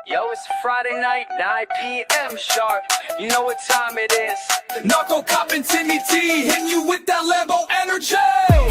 Yo, it's Friday night, 9 p.m. sharp. You know what time it is. Narcocop and Timothy hitting you with that Lambo energy.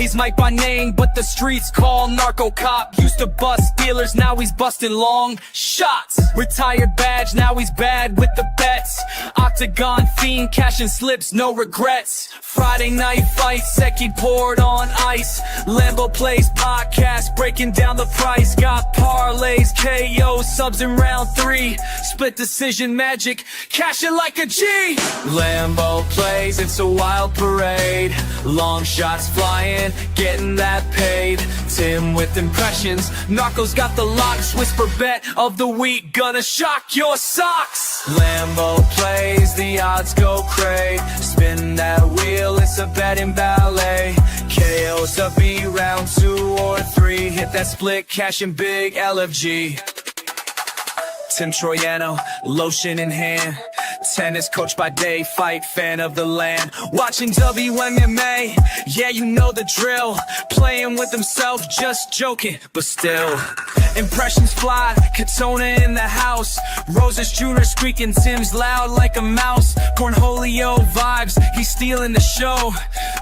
He's Mike by name, but the streets call Narcocop. Used to bust dealers, now he's busting long shots. Retired badge, now he's bad with the bets. Octagon fiend, cashing slips, no regrets. Friday night fight, Seki poured on ice. Lambo Plays Podcast, breaking down the price. Got parlays, KO, subs in round 3. Split decision magic, cashing like a G. Lambo Plays, it's a wild parade. Long shots flying, getting that paid. Tim with impressions, Narco's got the locks. Whisper bet of the week, gonna shock your socks. Lambo Plays, the odds go cray. Spin that wheel, it's a betting ballet. KO's to be round 2 or 3. Hit that split, cashing big LFG. Tim Troiano, lotion in hand. Tennis coach by day, fight fan of the land. Watching WMMA, yeah, you know the drill. Playing with himself, just joking, but still. Impressions fly, Katona in the house. Roses Jr. squeaking, Tim's loud like a mouse. Cornholio vibes, he's stealing the show.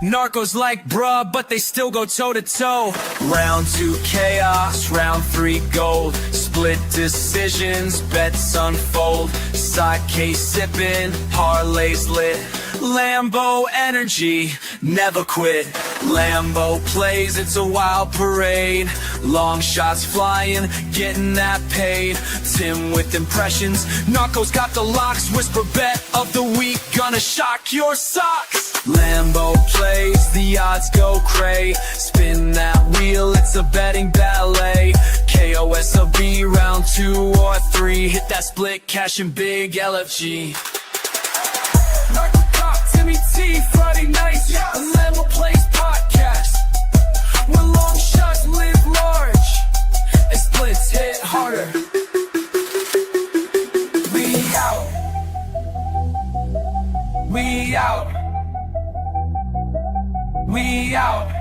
Narcos like bruh, but they still go toe to toe. Round 2 chaos, round 3 gold. Split decisions, bets unfold. Side case sipping, parlays lit. Lambo energy, never quit. Lambo Plays, it's a wild parade. Long shots flying, getting that paid. Tim with impressions, Narco's got the locks. Whisper bet of the week, gonna shock your socks. Lambo Plays, the odds go cray. Spin that wheel, it's a betting ballet. KOSOB round 2 or 3. Hit that split, cashing big LFG. Narcocop, Timmy T, Friday nights, a Lambo Plays Podcast. Where long shots live large and splits hit harder. We out. We out. We out.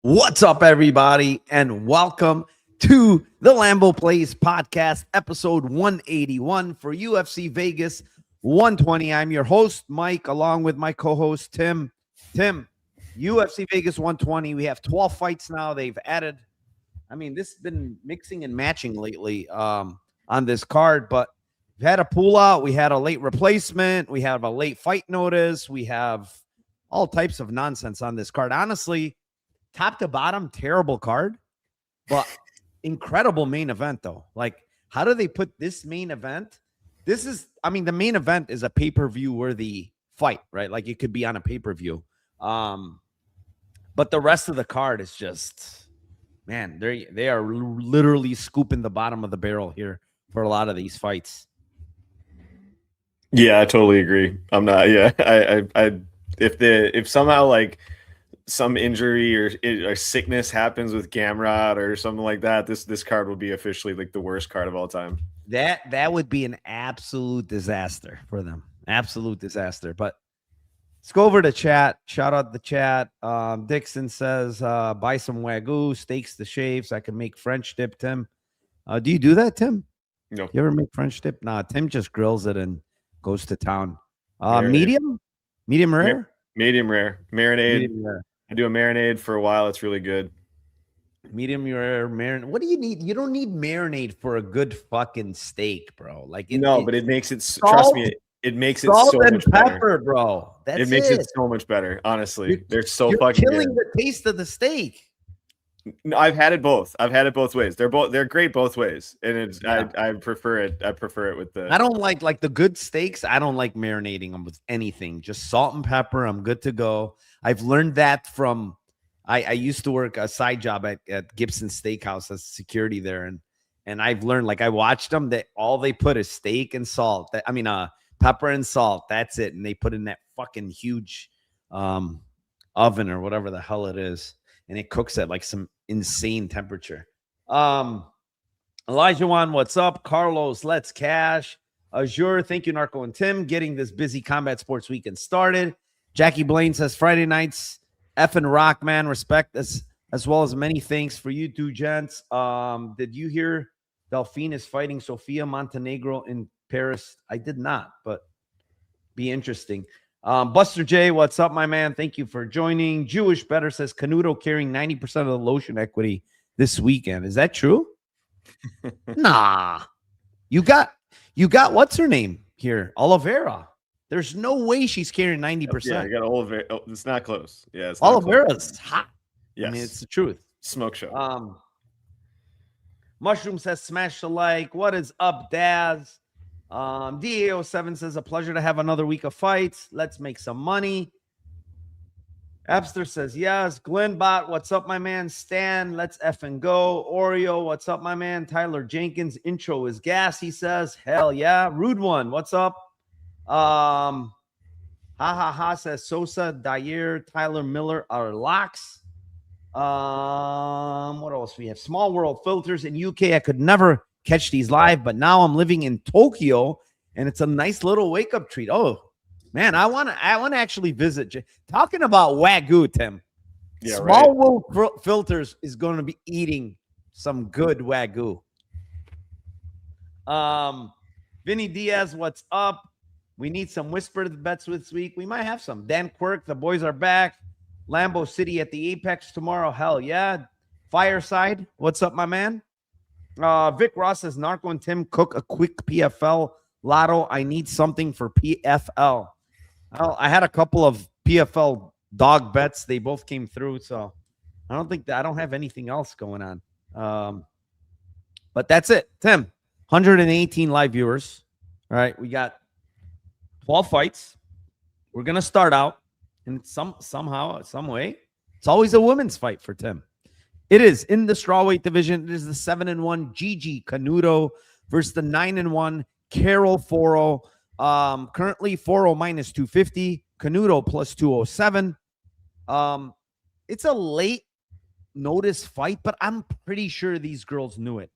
What's up, everybody, and welcome to the Lambo Plays Podcast, episode 181 for UFC Vegas 120. I'm your host, Mike, along with my co-host, Tim. Tim, UFC Vegas 120, we have 12 fights now. They've added, this has been mixing and matching lately on this card, but we've had a pull out, we had a late replacement, we have a late fight notice, we have all types of nonsense on this card. Honestly, top to bottom, terrible card, but incredible main event, though. Like, how do they put this main event? This is, the main event is a pay-per-view worthy fight, right? Like, it could be on a pay-per-view. But the rest of the card is just, man, they are literally scooping the bottom of the barrel here for a lot of these fights. Yeah, I totally agree. I'm not. Yeah, if somehow like some injury or sickness happens with Gamrot or something like that, this card will be officially like the worst card of all time. That would be an absolute disaster for them. Absolute disaster. But let's go over to chat. Shout out the chat. Dixon says, buy some Wagyu, steaks to shave so I can make French dip, Tim. Do you do that, Tim? No. You ever make French dip? Nah, Tim just grills it and goes to town. Medium rare? Medium rare. Marinade. Medium rare. I do a marinade for a while. It's really good. Medium rare marinade. What do you need? You don't need marinade for a good fucking steak, bro. Like but it makes it. Trust me, it makes it so much pepper, better, bro. It makes it so much better. Honestly, they're so you're fucking killing good. the taste of the steak. No, I've had it both. ways. They're great both ways, and it's I prefer it. I prefer it with the. I don't like the good steaks. I don't like marinating them with anything. Just salt and pepper. I'm good to go. I've learned that from. I used to work a side job at Gibson Steakhouse as security there, and I've learned, like, I watched them, that all they put is steak and salt. Pepper and salt. That's it, and they put in that fucking huge oven or whatever the hell it is. And it cooks at like some insane temperature. Elijah Juan, what's up? Carlos, let's cash. Azure, thank you, Narco and Tim, getting this busy combat sports weekend started. Jackie Blaine says Friday nights, effing rock, man. Respect as as well as many thanks for you two gents. Did you hear Delphine is fighting Sofia Montenegro in Paris? I did not, but be interesting. Buster J, what's up, my man? Thank you for joining. Jewish Better says Canuto carrying 90% of the lotion equity this weekend. Is that true? Nah. You got what's her name here? Oliveira. There's no way she's carrying 90%. Yeah, I got Oliveira. Oh, it's not close. Yeah, it's not Oliveira's hot. Yes. I mean, it's the truth. Smoke show. Mushroom says smash the like. What is up, Daz? DA07 says a pleasure to have another week of fights. Let's make some money. Abster says yes. Glenbot, what's up, my man? Stan, let's effing go. Oreo, what's up, my man? Tyler Jenkins, intro is gas, he says. Hell yeah. Rude one, what's up? Ha ha ha says Sosa, Dyer, Tyler Miller are locks. What else we have? Small World Filters in UK. I could never catch these live, but now I'm living in Tokyo, and it's a nice little wake up treat. Oh man, I want to actually visit. Talking about Wagyu, Tim. Yeah, Small World Filters is going to be eating some good Wagyu. Vinny Diaz, what's up? We need some whispered bets this week. We might have some. Dan Quirk, the boys are back. Lambo City at the Apex tomorrow. Hell yeah. Fireside, what's up, my man? Vic Ross says Narco and Tim Cook a quick PFL lotto. I need something for PFL. Well, I had a couple of PFL dog bets. They both came through, so I don't have anything else going on. But that's it. Tim, 118 live viewers. All right, we got 12 fights. We're gonna start out in somehow, some way. It's always a women's fight for Tim. It is in the strawweight division. It is the 7-1 Gigi Canuto versus the 9-1 Carol Foro. Currently Foro minus 250, Canuto plus 207. It's a late notice fight, but I'm pretty sure these girls knew it.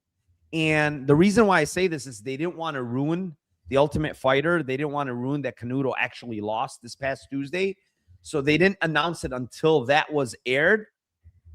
And the reason why I say this is they didn't want to ruin the Ultimate Fighter. They didn't want to ruin that Canuto actually lost this past Tuesday. So they didn't announce it until that was aired.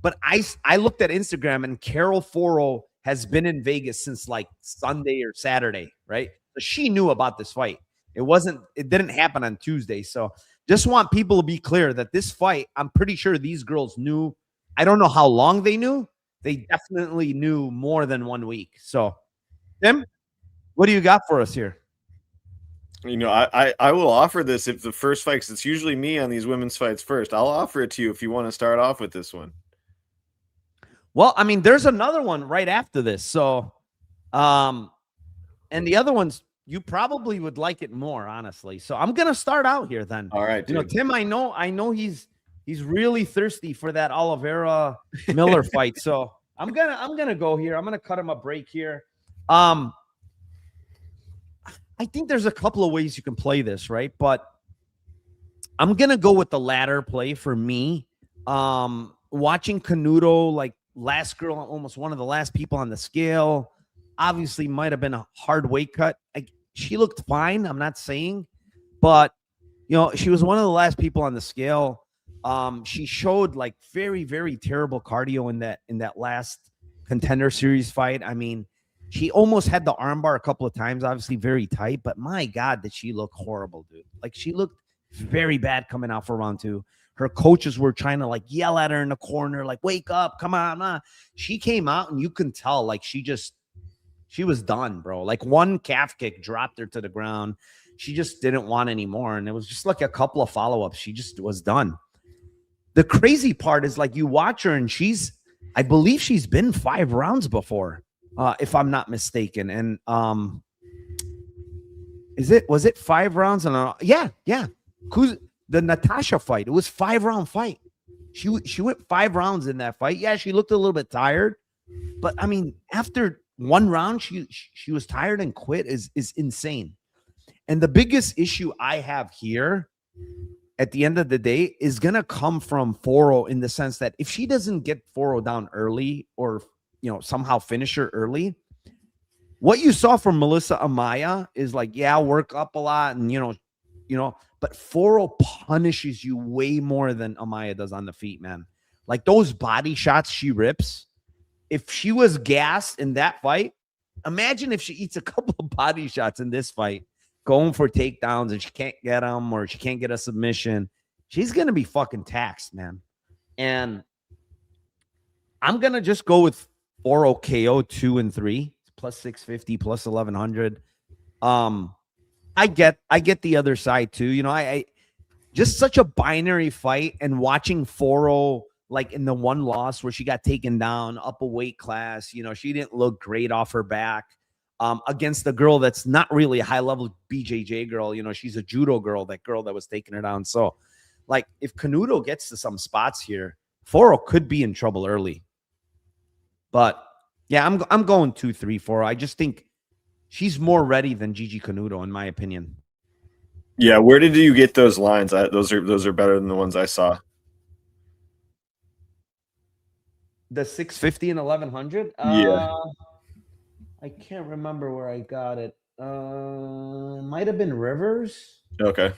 But I looked at Instagram, and Carol Foro has been in Vegas since like Sunday or Saturday, right? So she knew about this fight. It didn't happen on Tuesday. So just want people to be clear that this fight, I'm pretty sure these girls knew. I don't know how long they knew. They definitely knew more than 1 week. So, Tim, what do you got for us here? You know, I will offer this if the first fight, 'cause it's usually me on these women's fights first. I'll offer it to you if you want to start off with this one. Well, I mean, there's another one right after this. So, and the other ones, you probably would like it more, honestly. So I'm going to start out here then. All right, dude. You know, Tim, I know he's really thirsty for that Oliveira Miller fight. So I'm going to go here. I'm going to cut him a break here. I think there's a couple of ways you can play this, right? But I'm going to go with the latter play for me. Watching Canuto, like last girl, almost one of the last people on the scale, obviously might have been a hard weight cut. She looked fine. I'm not saying, but you know, she was one of the last people on the scale. She showed like very, very terrible cardio in that last Contender Series fight. I mean, she almost had the armbar a couple of times, obviously very tight, but my God, did she look horrible, dude. Like she looked very bad coming out for round two. Her coaches were trying to like yell at her in the corner, like, wake up, come on. She came out and you can tell like she was done, bro. Like one calf kick dropped her to the ground. She just didn't want any more. And it was just like a couple of follow-ups. She just was done. The crazy part is like you watch her and I believe she's been 5 rounds before. If I'm not mistaken. And was it 5 rounds? Yeah. The Natasha fight. It was 5-round fight. She went 5 rounds in that fight. Yeah, she looked a little bit tired, but I mean, after 1 round, she was tired and quit is insane. And the biggest issue I have here at the end of the day is gonna come from Foro in the sense that if she doesn't get Foro down early or somehow finish her early. What you saw from Melissa Amaya is like, yeah, work up a lot and, but Foro punishes you way more than Amaya does on the feet, man. Like those body shots she rips, if she was gassed in that fight, imagine if she eats a couple of body shots in this fight, going for takedowns and she can't get them or she can't get a submission. She's going to be fucking taxed, man. And I'm going to just go with 4 KO 2 and 3 plus 650 plus 1100. I get the other side too. You know, I just such a binary fight, and watching 4 like in the one loss where she got taken down up a weight class, you know, she didn't look great off her back against the girl that's not really a high level BJJ girl. You know, she's a judo girl, that girl that was taking her down. So like if Canuto gets to some spots here, 4 could be in trouble early. But yeah, I'm going 2-3-4. I just think she's more ready than Gigi Canuto, in my opinion. Yeah, where did you get those lines? Those are better than the ones I saw. The 650 and 1100. Yeah, I can't remember where I got it. Might have been Rivers. okay,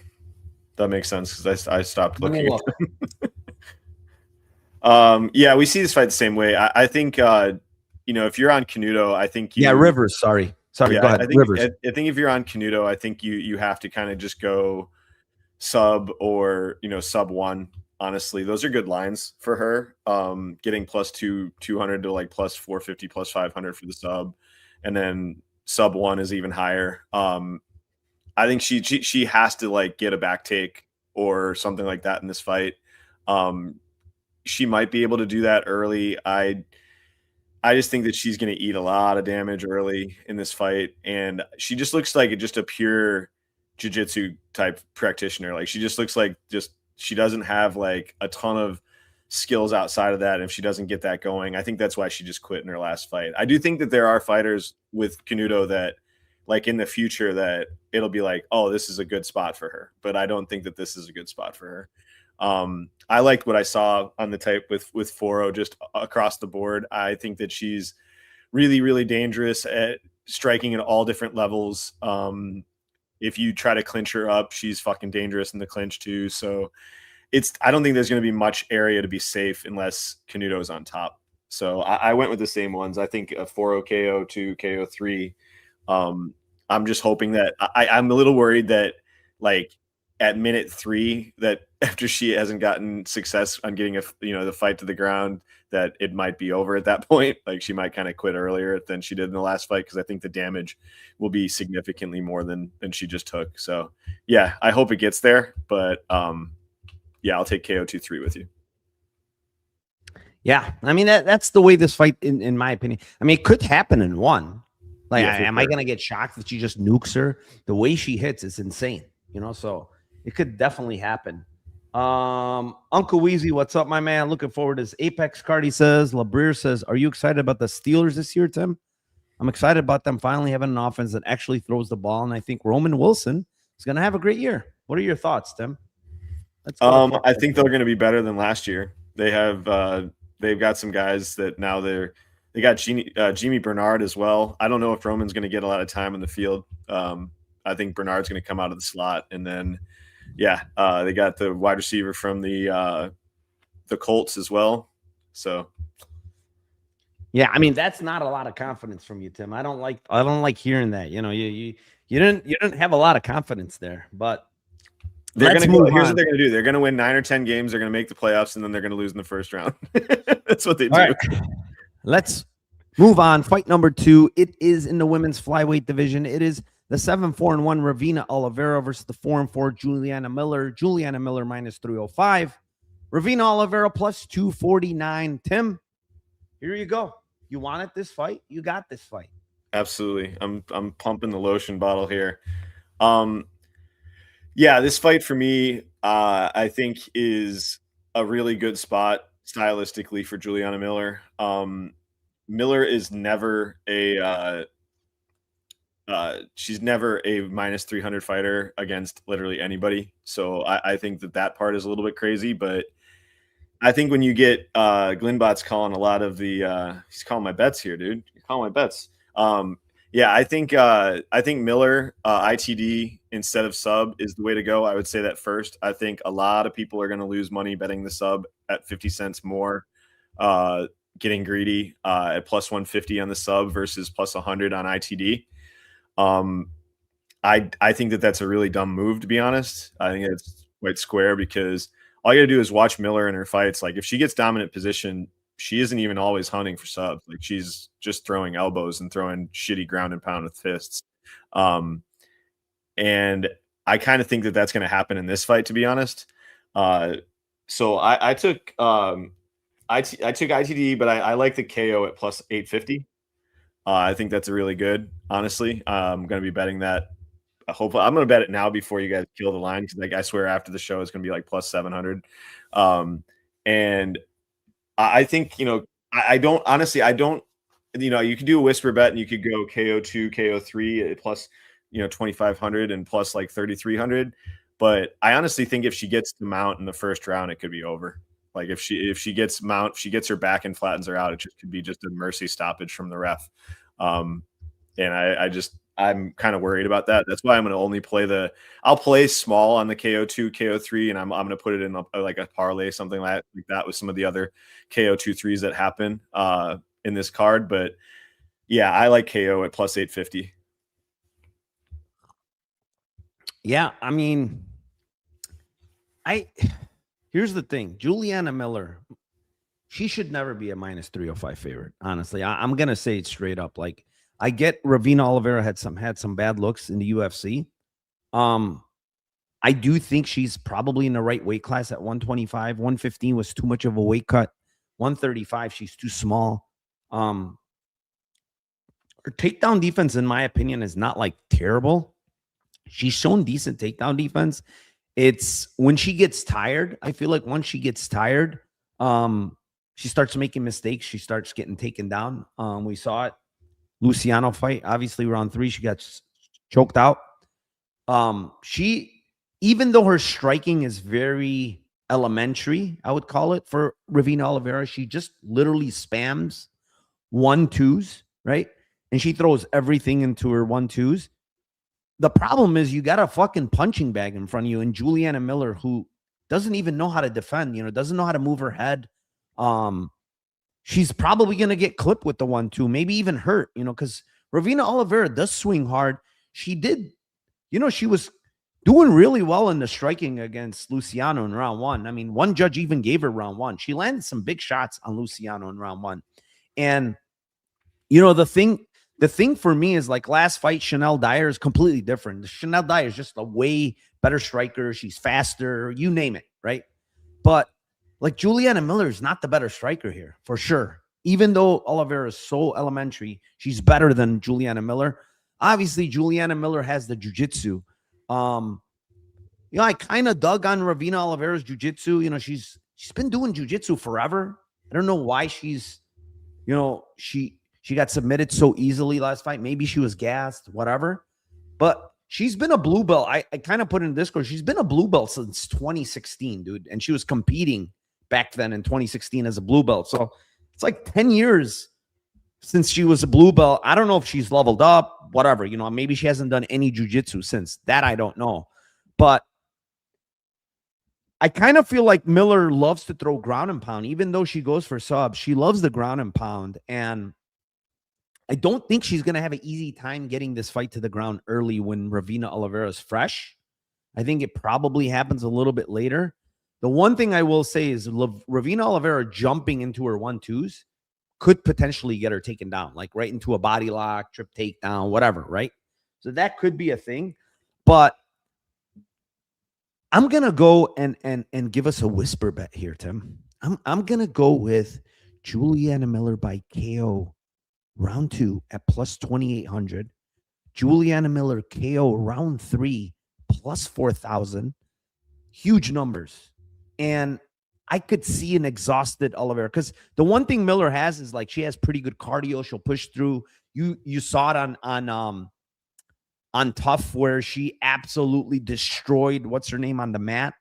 that makes sense because I stopped Let me looking. look. Yeah, we see this fight the same way. I think you know, if you're on Canuto, I think Rivers. Sorry, yeah, go ahead. I think Rivers. I think if you're on Canuto, I think you have to kind of just go sub or, you know, sub 1. Honestly, those are good lines for her. Getting plus 200 to like plus 450 plus 500 for the sub, and then sub 1 is even higher. I think she has to like get a back take or something like that in this fight. She might be able to do that early. I just think that she's going to eat a lot of damage early in this fight, and she just looks like just a pure jiu-jitsu type practitioner. Like she just looks like she doesn't have like a ton of skills outside of that. And if she doesn't get that going, I think that's why she just quit in her last fight. I do think that there are fighters with Canuto that like in the future that it'll be like, oh, this is a good spot for her. But I don't think that this is a good spot for her. I liked what I saw on the tape with 4 just across the board. I think that she's really, really dangerous at striking at all different levels. If you try to clinch her up, she's fucking dangerous in the clinch too. So I don't think there's going to be much area to be safe unless Canuto's on top. So I went with the same ones. I think a 4 KO 2 KO 3. I'm just hoping that I'm a little worried that like at minute 3, that after she hasn't gotten success on getting the fight to the ground, that it might be over at that point. Like she might kind of quit earlier than she did in the last fight, because I think the damage will be significantly more than she just took. So yeah, I hope it gets there. But yeah, I'll take KO 2-3 with you. Yeah, I mean that's the way this fight, in my opinion. I mean, it could happen in 1. Like, Yeah, am I gonna get shocked that she just nukes her? The way she hits is insane, you know. So it could definitely happen. Uncle Weezy, what's up, my man? Looking forward to this. Apex Cardi says, Labrir says, are you excited about the Steelers this year, Tim? I'm excited about them finally having an offense that actually throws the ball, and I think Roman Wilson is going to have a great year. What are your thoughts, Tim? I think they're going to be better than last year. They have they've got some guys that now they got Jimmy Bernard as well. I don't know if Roman's going to get a lot of time in the field. I think Bernard's going to come out of the slot, and then yeah, they got the wide receiver from the Colts as well. So yeah, I mean that's not a lot of confidence from you, Tim. I don't like hearing that. You know, you didn't have a lot of confidence there, but here's what they're going to do. They're going to win 9 or 10 games. They're going to make the playoffs, and then they're going to lose in the first round. That's what they do. Right. Let's move on. Fight number 2. It is in the women's flyweight division. It is the 7-4-1 Ravina Oliveira versus the 4-4 Juliana Miller. Juliana Miller minus 305. Ravina Oliveira plus 249. Tim, here you go. You wanted this fight. You got this fight. Absolutely. I'm pumping the lotion bottle here. Yeah, this fight for me, I think is a really good spot stylistically for Juliana Miller. Miller is never she's never a minus 300 fighter against literally anybody. So I think that part is a little bit crazy, but I think when you get Glenbot's calling a lot of the he's calling my bets here, dude. You're calling my bets. Yeah, I think Miller ITD instead of sub is the way to go. I would say that first. I think a lot of people are going to lose money betting the sub at 50 cents more, getting greedy at plus 150 on the sub versus plus 100 on ITD. I think that that's a really dumb move, to be honest. I think it's quite square because all you got to do is watch Miller in her fights. Like if she gets dominant position, she isn't even always hunting for subs. Like she's just throwing elbows and throwing shitty ground and pound with fists. And I kind of think that that's going to happen in this fight, to be honest. So I took ITD, but I like the KO at plus 850. I think that's a really good, honestly. I'm going to be betting that. Hopefully, I'm going to bet it now before you guys kill the line because I swear after the show it's going to be like plus 700. And I think, I don't, you could do a whisper bet and you could go KO2, KO3 at plus, 2,500 and plus like 3,300. But I honestly think if she gets to mount in the first round, it could be over. Like if she gets her back and flattens her out, it just could be just a mercy stoppage from the ref. And I'm kind of worried about that. That's why I'm going to only play I'll play small on the KO2, KO3, and I'm going to put it in like a parlay, something like that with some of the other KO2 threes that happen in this card. But yeah, I like KO at plus 850. Yeah, I mean, here's the thing. Juliana Miller, she should never be a minus 305 favorite. Honestly, I'm going to say it straight up. Like, I get Ravina Oliveira had some bad looks in the UFC. I do think she's probably in the right weight class at 125. 115 was too much of a weight cut. 135, she's too small. Her takedown defense, in my opinion, is not like terrible. She's shown decent takedown defense. It's when she gets tired. I feel like once she gets tired, she starts making mistakes. She starts getting taken down. We saw it. Luciano fight. Obviously, round 3, she got choked out. Even though her striking is very elementary, I would call it, for Ravina Oliveira, she just literally spams 1-2s, right? And she throws everything into her 1-2s. The problem is you got a fucking punching bag in front of you, and Juliana Miller, who doesn't even know how to defend, doesn't know how to move her head. She's probably going to get clipped with the 1-2, maybe even hurt, because Ravina Oliveira does swing hard. She did, she was doing really well in the striking against Luciano in round 1. I mean, one judge even gave her round 1. She landed some big shots on Luciano in round 1. And, the thing for me is like last fight, Chanel Dyer is completely different. Chanel Dyer is just a way better striker. She's faster, you name it, right? But like Juliana Miller is not the better striker here, for sure. Even though Oliveira is so elementary, she's better than Juliana Miller. Obviously, Juliana Miller has the jiu-jitsu. I kind of dug on Ravina Oliveira's jiu-jitsu. She's been doing jiu-jitsu forever. I don't know why she's, she got submitted so easily last fight. Maybe she was gassed, whatever. But she's been a blue belt. I kind of put in Discord. She's been a blue belt since 2016, dude. And she was competing back then in 2016 as a blue belt. So it's like 10 years since she was a blue belt. I don't know if she's leveled up, whatever. Maybe she hasn't done any jiu-jitsu since. That I don't know. But I kind of feel like Miller loves to throw ground and pound. Even though she goes for subs, she loves the ground and pound. And I don't think she's going to have an easy time getting this fight to the ground early when Ravina Oliveira is fresh. I think it probably happens a little bit later. The one thing I will say is Ravina Oliveira jumping into her 1-2s could potentially get her taken down, like right into a body lock, trip takedown, whatever, right? So that could be a thing. But I'm going to go and give us a whisper bet here, Tim. I'm going to go with Juliana Miller by KO round 2 at plus 2,800. Juliana Miller KO round 3 plus 4,000. Huge numbers. And I could see an exhausted Oliveira, because the one thing Miller has is like she has pretty good cardio. She'll push through. You saw it on Tough, where she absolutely destroyed what's her name on the mat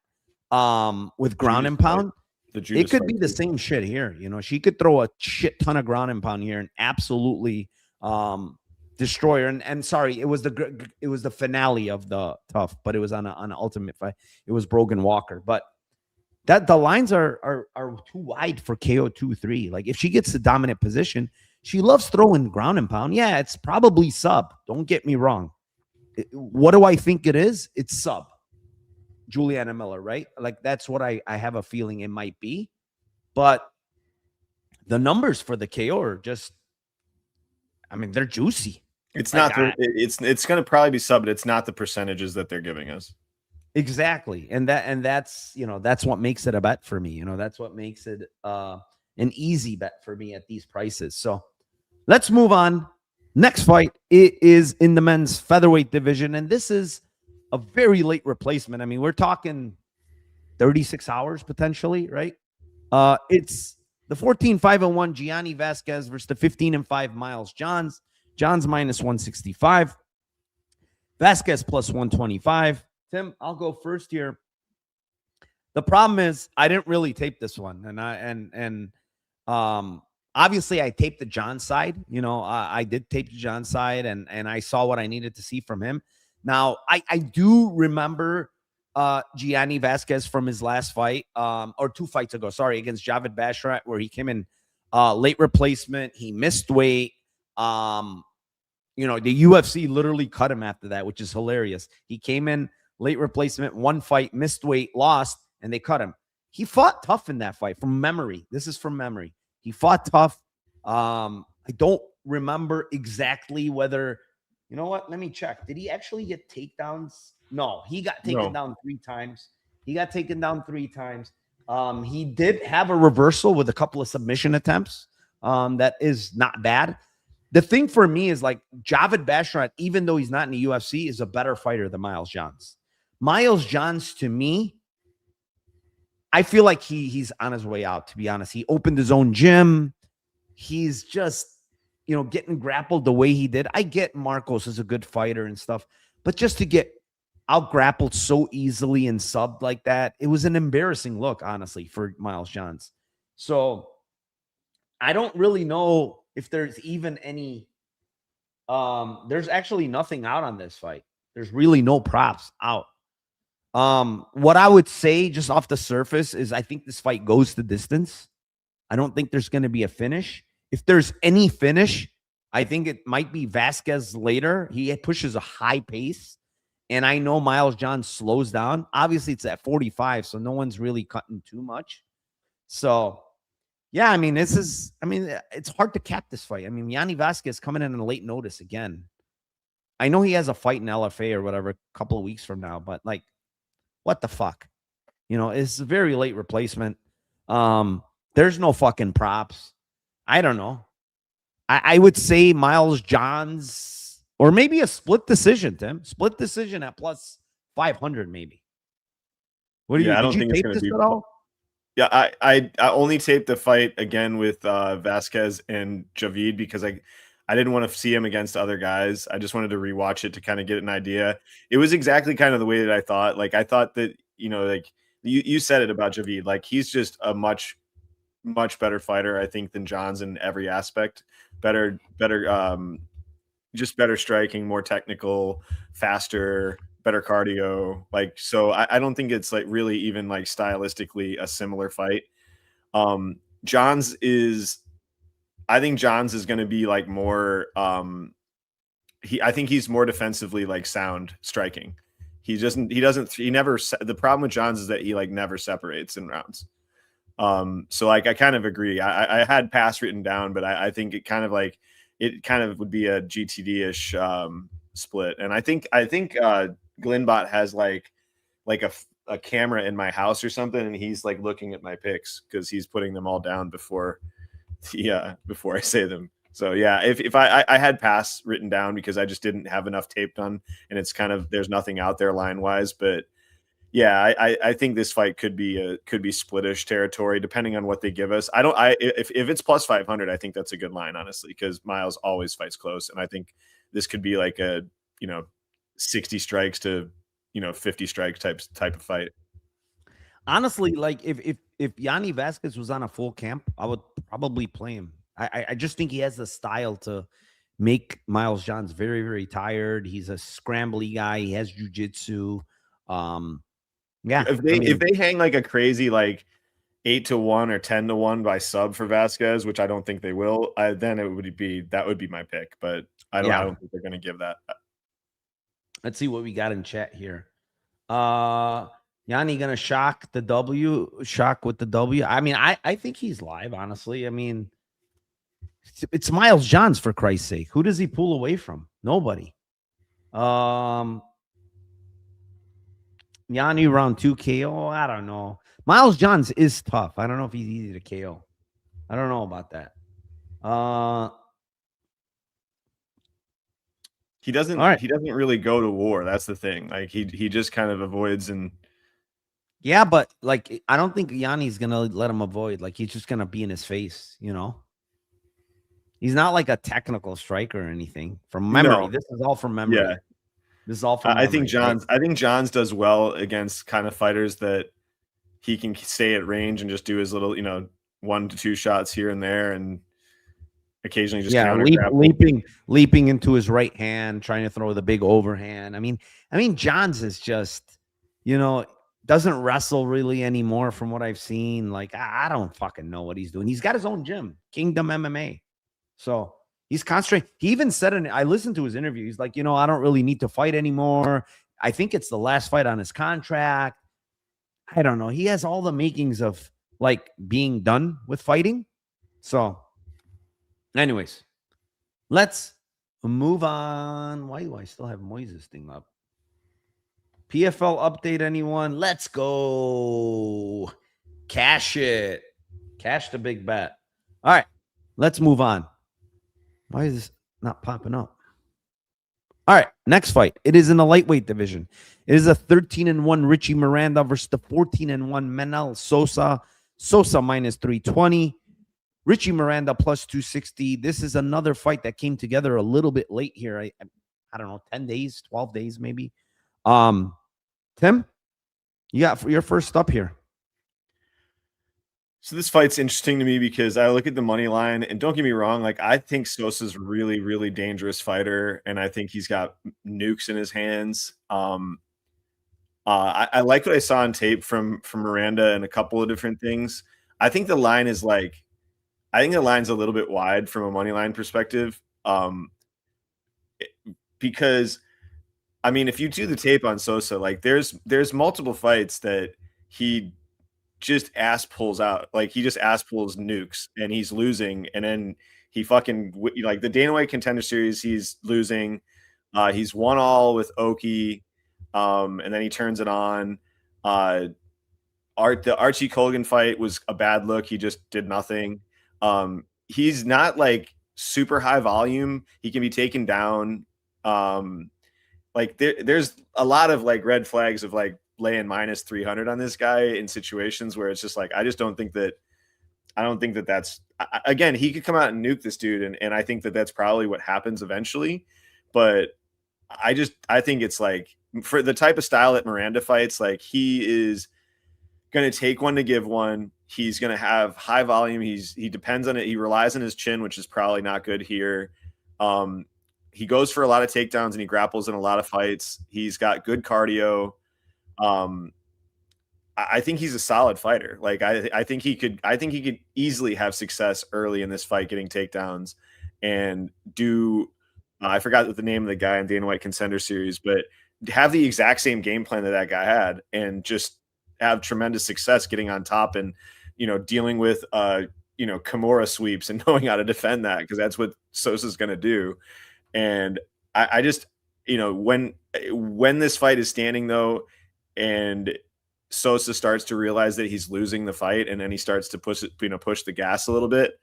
with ground and pound. It could be the same shit here. She could throw a shit ton of ground and pound here and absolutely destroy her. And sorry, it was the finale of the Tough, but it was on an Ultimate fight. It was Brogan Walker. But that the lines are too wide for KO 2-3. Like if she gets the dominant position, she loves throwing ground and pound. Yeah, it's probably sub. Don't get me wrong. What do I think it is? It's sub. Juliana Miller, right? Like that's what I have a feeling it might be. But the numbers for the KO are just, I mean, they're juicy. It's Like, not. It's going to probably be sub, but it's not the percentages that they're giving us. Exactly. And that's, that's what makes it a bet for me. That's what makes it an easy bet for me at these prices. So let's move on. Next fight, it is in the men's featherweight division. And this is a very late replacement. I mean, we're talking 36 hours potentially, right? It's the 14-5-1 Gianni Vasquez versus the 15-5 Miles Johns. Johns minus 165. Vasquez plus 125. Tim, I'll go first here. The problem is I didn't really tape this one. And obviously I taped the John side. I did tape the John side and I saw what I needed to see from him. Now, I do remember Gianni Vasquez from his last fight, or 2 fights ago, against Javid Bashrat, where he came in late replacement. He missed weight. The UFC literally cut him after that, which is hilarious. He came in late replacement, 1 fight, missed weight, lost, and they cut him. He fought tough in that fight from memory. This is from memory. He fought tough. I don't remember exactly whether, you know what? Let me check. Did he actually get takedowns? No, he got taken down 3 times. He did have a reversal with a couple of submission attempts. That is not bad. The thing for me is like Javid Bashrat, even though he's not in the UFC, is a better fighter than Miles Johns. Miles Johns, to me, I feel like he's on his way out, to be honest. He opened his own gym. He's just, getting grappled the way he did. I get Marcos is a good fighter and stuff, but just to get out grappled so easily and subbed like that, it was an embarrassing look, honestly, for Miles Johns. So I don't really know if there's even any, there's actually nothing out on this fight. There's really no props out. What I would say just off the surface is I think this fight goes the distance. I don't think there's going to be a finish. If there's any finish, I think it might be Vasquez later. He pushes a high pace, and I know Miles Johns slows down. Obviously, it's at 45, so no one's really cutting too much. So, yeah, I mean, it's hard to cap this fight. I mean, Gianni Vasquez coming in on a late notice again. I know he has a fight in LFA or whatever a couple of weeks from now, but like, what the fuck? It's a very late replacement. There's no fucking props. I don't know. I would say Miles Johns, or maybe a split decision, Tim. Split decision at plus 500, maybe. What do you? I don't did you think it's tape going to this be. At all? Yeah, I only taped the fight again with Vasquez and Javid because I didn't want to see him against other guys. I just wanted to rewatch it to kind of get an idea. It was exactly kind of the way that I thought. Like I thought that, like you said it about Javid, like he's just a much better fighter, I think, than Johns in every aspect. Better, just better striking, more technical, faster, better cardio. Like, so I don't think it's like really even like stylistically a similar fight. I think Johns is going to be like more, I think he's more defensively like sound striking. The problem with Johns is that he like never separates in rounds. So like, I kind of agree. I had pass written down, but I think it kind of would be a GTD-ish split. And I think Glenbot has like a camera in my house or something, and he's like looking at my picks because he's putting them all down before I say them. So yeah, if I had pass written down because I just didn't have enough tape done, and it's kind of, there's nothing out there line wise, but yeah, I think this fight could be splitish territory depending on what they give us. If it's plus 500, I think that's a good line, honestly, because Miles always fights close, and I think this could be like a 60 strikes to 50 strikes type of fight. Honestly, like if Gianni Vasquez was on a full camp, I would probably play him. I just think he has the style to make Miles Johns very, very tired. He's a scrambly guy. He has jiu-jitsu. Yeah. If they hang like a crazy like 8-1 or 10-1 by sub for Vasquez, which I don't think they will, then that would be my pick. But I don't think they're going to give that. Let's see what we got in chat here. Yanni gonna shock with the W. I mean, I think he's live, honestly. I mean, it's Miles Johns, for Christ's sake. Who does he pull away from? Nobody. Yanni round 2 KO. I don't know. Miles Johns is tough. I don't know if he's easy to KO. I don't know about that. He doesn't really go to war. That's the thing. Like he just kind of avoids and yeah, but like I don't think Yanni's gonna let him avoid. Like he's just gonna be in his face, you know. He's not like a technical striker or anything from memory. No. This is all from memory. Yeah. This is all from memory. I think Johns does well against kind of fighters that he can stay at range and just do his little, 1 to 2 shots here and there and occasionally just leaping into his right hand, trying to throw the big overhand. I mean, Johns is just, doesn't wrestle really anymore from what I've seen. Like, I don't fucking know what he's doing. He's got his own gym, Kingdom MMA. So he's concentrating. He even said, I listened to his interview. He's like, I don't really need to fight anymore. I think it's the last fight on his contract. I don't know. He has all the makings of like being done with fighting. So anyways, let's move on. Why do I still have Moises thing up? PFL update, anyone? Let's go. Cash it. Cash the big bet. All right, let's move on. Why is this not popping up? All right, next fight. It is in the lightweight division. It is a 13-1 Richie Miranda versus the 14-1 Menel Sosa. Sosa minus 320. Richie Miranda plus 260. This is another fight that came together a little bit late here. I don't know, 10 days, 12 days maybe. Tim, you got your first up here. So this fight's interesting to me because I look at the money line, and don't get me wrong, like I think Sosa's really, really dangerous fighter, and I think he's got nukes in his hands. I like what I saw on tape from Miranda and a couple of different things. I think the line is I think the line's a little bit wide from a money line perspective, because I mean, if you do the tape on Sosa, like there's multiple fights that he just ass pulls out, like he just ass pulls nukes and he's losing, and then he fucking like the Dana White Contender Series, he's losing. He's won all with Oki, and then he turns it on. The Archie Colgan fight was a bad look. He just did nothing. He's not like super high volume. He can be taken down. Like there's a lot of like red flags of like laying minus 300 on this guy in situations where it's just like, I don't think that that's, again, he could come out and nuke this dude. And I think that that's probably what happens eventually. But I think it's like for the type of style that Miranda fights, like he is going to take one to give one. He's going to have high volume. He depends on it. He relies on his chin, which is probably not good here. He goes for a lot of takedowns and he grapples in a lot of fights. He's got good cardio. I think he's a solid fighter. Like I think he could easily have success early in this fight, getting takedowns and do. I forgot what the name of the guy in Dana White Contender Series, but have the exact same game plan that guy had, and just have tremendous success getting on top and dealing with Kimura sweeps and knowing how to defend that, because that's what Sosa's going to do. And I just when this fight is standing though, and Sosa starts to realize that he's losing the fight, and then he starts to push the gas a little bit,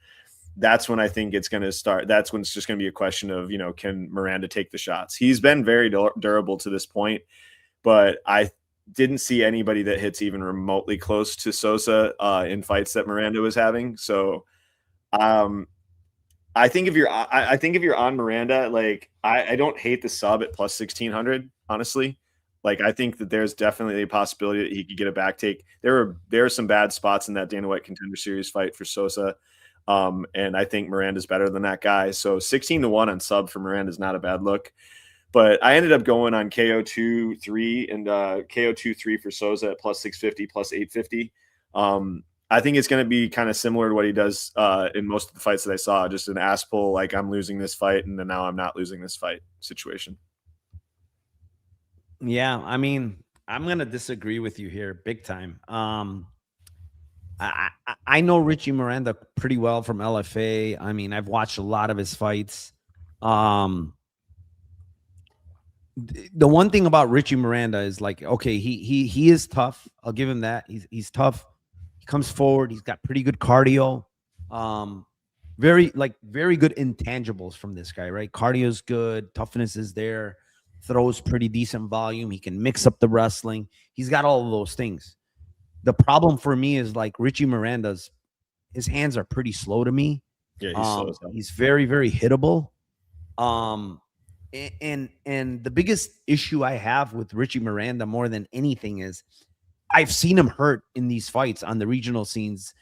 that's when I think it's going to start. That's when it's just going to be a question of, can Miranda take the shots? He's been very durable to this point, but I didn't see anybody that hits even remotely close to Sosa in fights that Miranda was having. So I think if you're on Miranda, like I don't hate the sub at plus 1600, honestly. Like I think that there's definitely a possibility that he could get a back take. There are some bad spots in that Dana White Contender Series fight for Sosa. And I think Miranda's better than that guy. So 16-1 on sub for Miranda is not a bad look. But I ended up going on KO 2-3 and KO 2-3 for Souza at plus 650, plus 850. I think it's going to be kind of similar to what he does in most of the fights that I saw. Just an ass pull, like I'm losing this fight, and then now I'm not losing this fight situation. Yeah, I mean, I'm gonna disagree with you here, big time. I know Richie Miranda pretty well from LFA. I mean, I've watched a lot of his fights. The one thing about Richie Miranda is like, okay, he is tough. I'll give him that. He's tough. He comes forward. He's got pretty good cardio. Very good intangibles from this guy, right? Cardio's good. Toughness is there. Throws pretty decent volume. He can mix up the wrestling. He's got all of those things. The problem for me is like Richie Miranda's, his hands are pretty slow to me. Yeah, he's slow as hell. He's very, very hittable. And the biggest issue I have with Richie Miranda more than anything is I've seen him hurt in these fights on the regional scenes,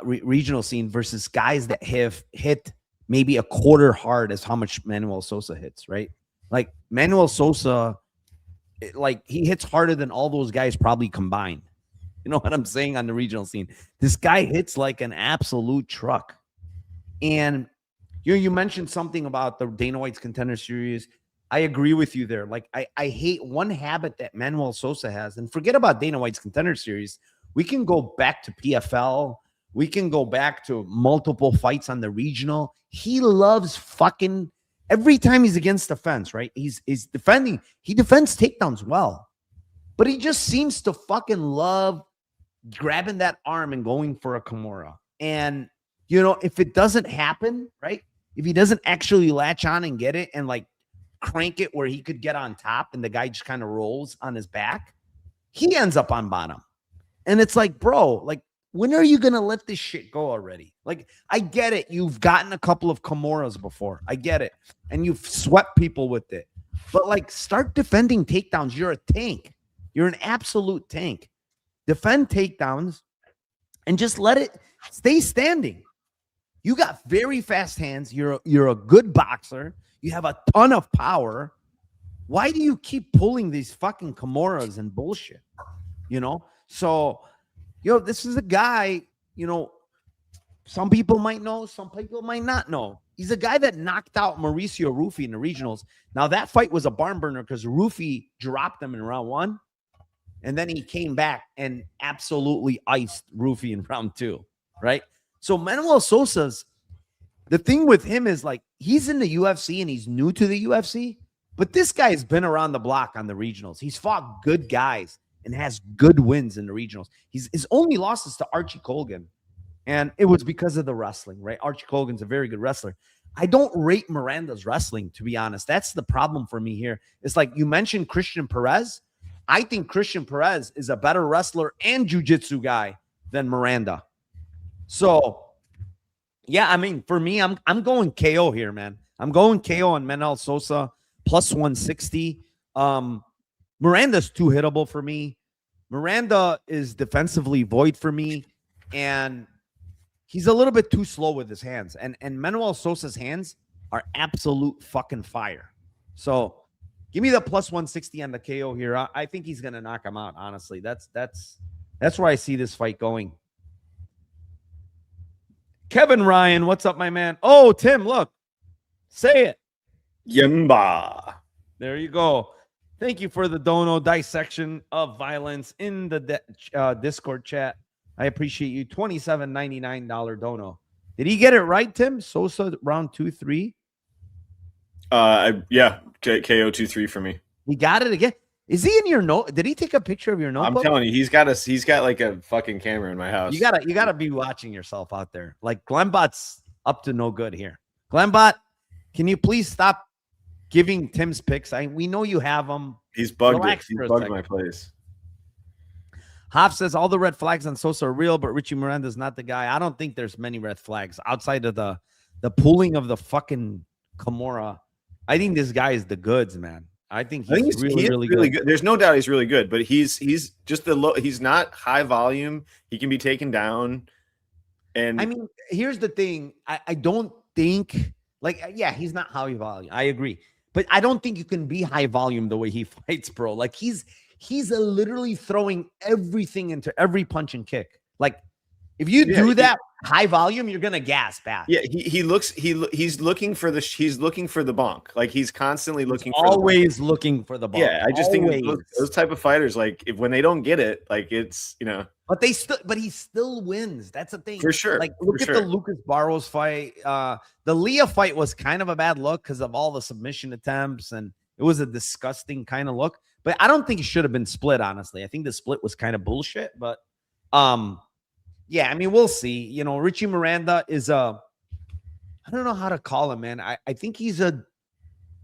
regional scene versus guys that have hit maybe a quarter hard as how much Manuel Sosa hits, right? Like Manuel Sosa, like he hits harder than all those guys probably combined. You know what I'm saying? On the regional scene, this guy hits like an absolute truck. And you mentioned something about the Dana White's Contender Series. I agree with you there. Like I hate one habit that Manuel Sosa has, and forget about Dana White's Contender Series. We can go back to PFL. We can go back to multiple fights on the regional. He loves fucking every time he's against the fence, right? He's defending. He defends takedowns well, but he just seems to fucking love grabbing that arm and going for a Kimura. And, you know, if it doesn't happen, right? If he doesn't actually latch on and get it and like crank it where he could get on top and the guy just kind of rolls on his back, he ends up on bottom. And it's like, bro, like, when are you going to let this shit go already? Like, I get it. You've gotten a couple of Kimuras before. I get it. And you've swept people with it. But like, start defending takedowns. You're a tank. You're an absolute tank. Defend takedowns and just let it stay standing. You got very fast hands. You're a good boxer. You have a ton of power. Why do you keep pulling these fucking Kimuras and bullshit? You know? So, this is a guy, some people might know, some people might not know. He's a guy that knocked out Mauricio Rufy in the regionals. Now, that fight was a barn burner because Rufy dropped him in round 1. And then he came back and absolutely iced Rufy in round 2, right? So Manuel Sosa's, the thing with him is like, he's in the UFC and he's new to the UFC, but this guy has been around the block on the regionals. He's fought good guys and has good wins in the regionals. His only losses to Archie Colgan, and it was because of the wrestling, right? Archie Colgan's a very good wrestler. I don't rate Miranda's wrestling, to be honest. That's the problem for me here. It's like you mentioned Christian Perez. I think Christian Perez is a better wrestler and jiu-jitsu guy than Miranda. So, yeah, I mean, for me, I'm going KO here, man. I'm going KO on Manuel Sosa, plus 160. Miranda's too hittable for me. Miranda is defensively void for me, and he's a little bit too slow with his hands. And Manuel Sosa's hands are absolute fucking fire. So, give me the plus 160 on the KO here. I think he's going to knock him out, honestly. That's where I see this fight going. Kevin Ryan, what's up, my man? Oh, Tim, look. Say it. Yimba. There you go. Thank you for the dono dissection of violence in the Discord chat. I appreciate you. $27.99 dono. Did he get it right, Tim? Sosa round 2-3? Yeah, KO 2-3 for me. He got it again. Is he in your note? Did he take a picture of your notebook? I'm telling you, he's got like a fucking camera in my house. You gotta be watching yourself out there. Like Glembot's up to no good here. Glembot, can you please stop giving Tim's picks? We know you have them. He's bugged it. He's bugged my place. Hoff says all the red flags on Sosa are real, but Richie Miranda's not the guy. I don't think there's many red flags outside of the pulling of the fucking Kimura. I think this guy is the goods, man. I think he's really good. There's no doubt he's really good, but he's just he's not high volume. He can be taken down. And I mean, here's the thing. I don't think he's not high volume. I agree. but I don't think you can be high volume the way he fights, bro. Like he's literally throwing everything into every punch and kick. Like if you do that high volume, you're gonna gas back. Yeah, he's looking for the bonk. Like he's constantly looking always looking for the bonk. Yeah, I just think those type of fighters, like when they don't get it, like it's but he still wins. That's the thing. For sure. Like look at the Lucas Barros fight. The Leah fight was kind of a bad look because of all the submission attempts, and it was a disgusting kind of look. But I don't think it should have been split, honestly. I think the split was kind of bullshit. But yeah, I mean, we'll see. Richie Miranda is I don't know how to call him, man. I think he's a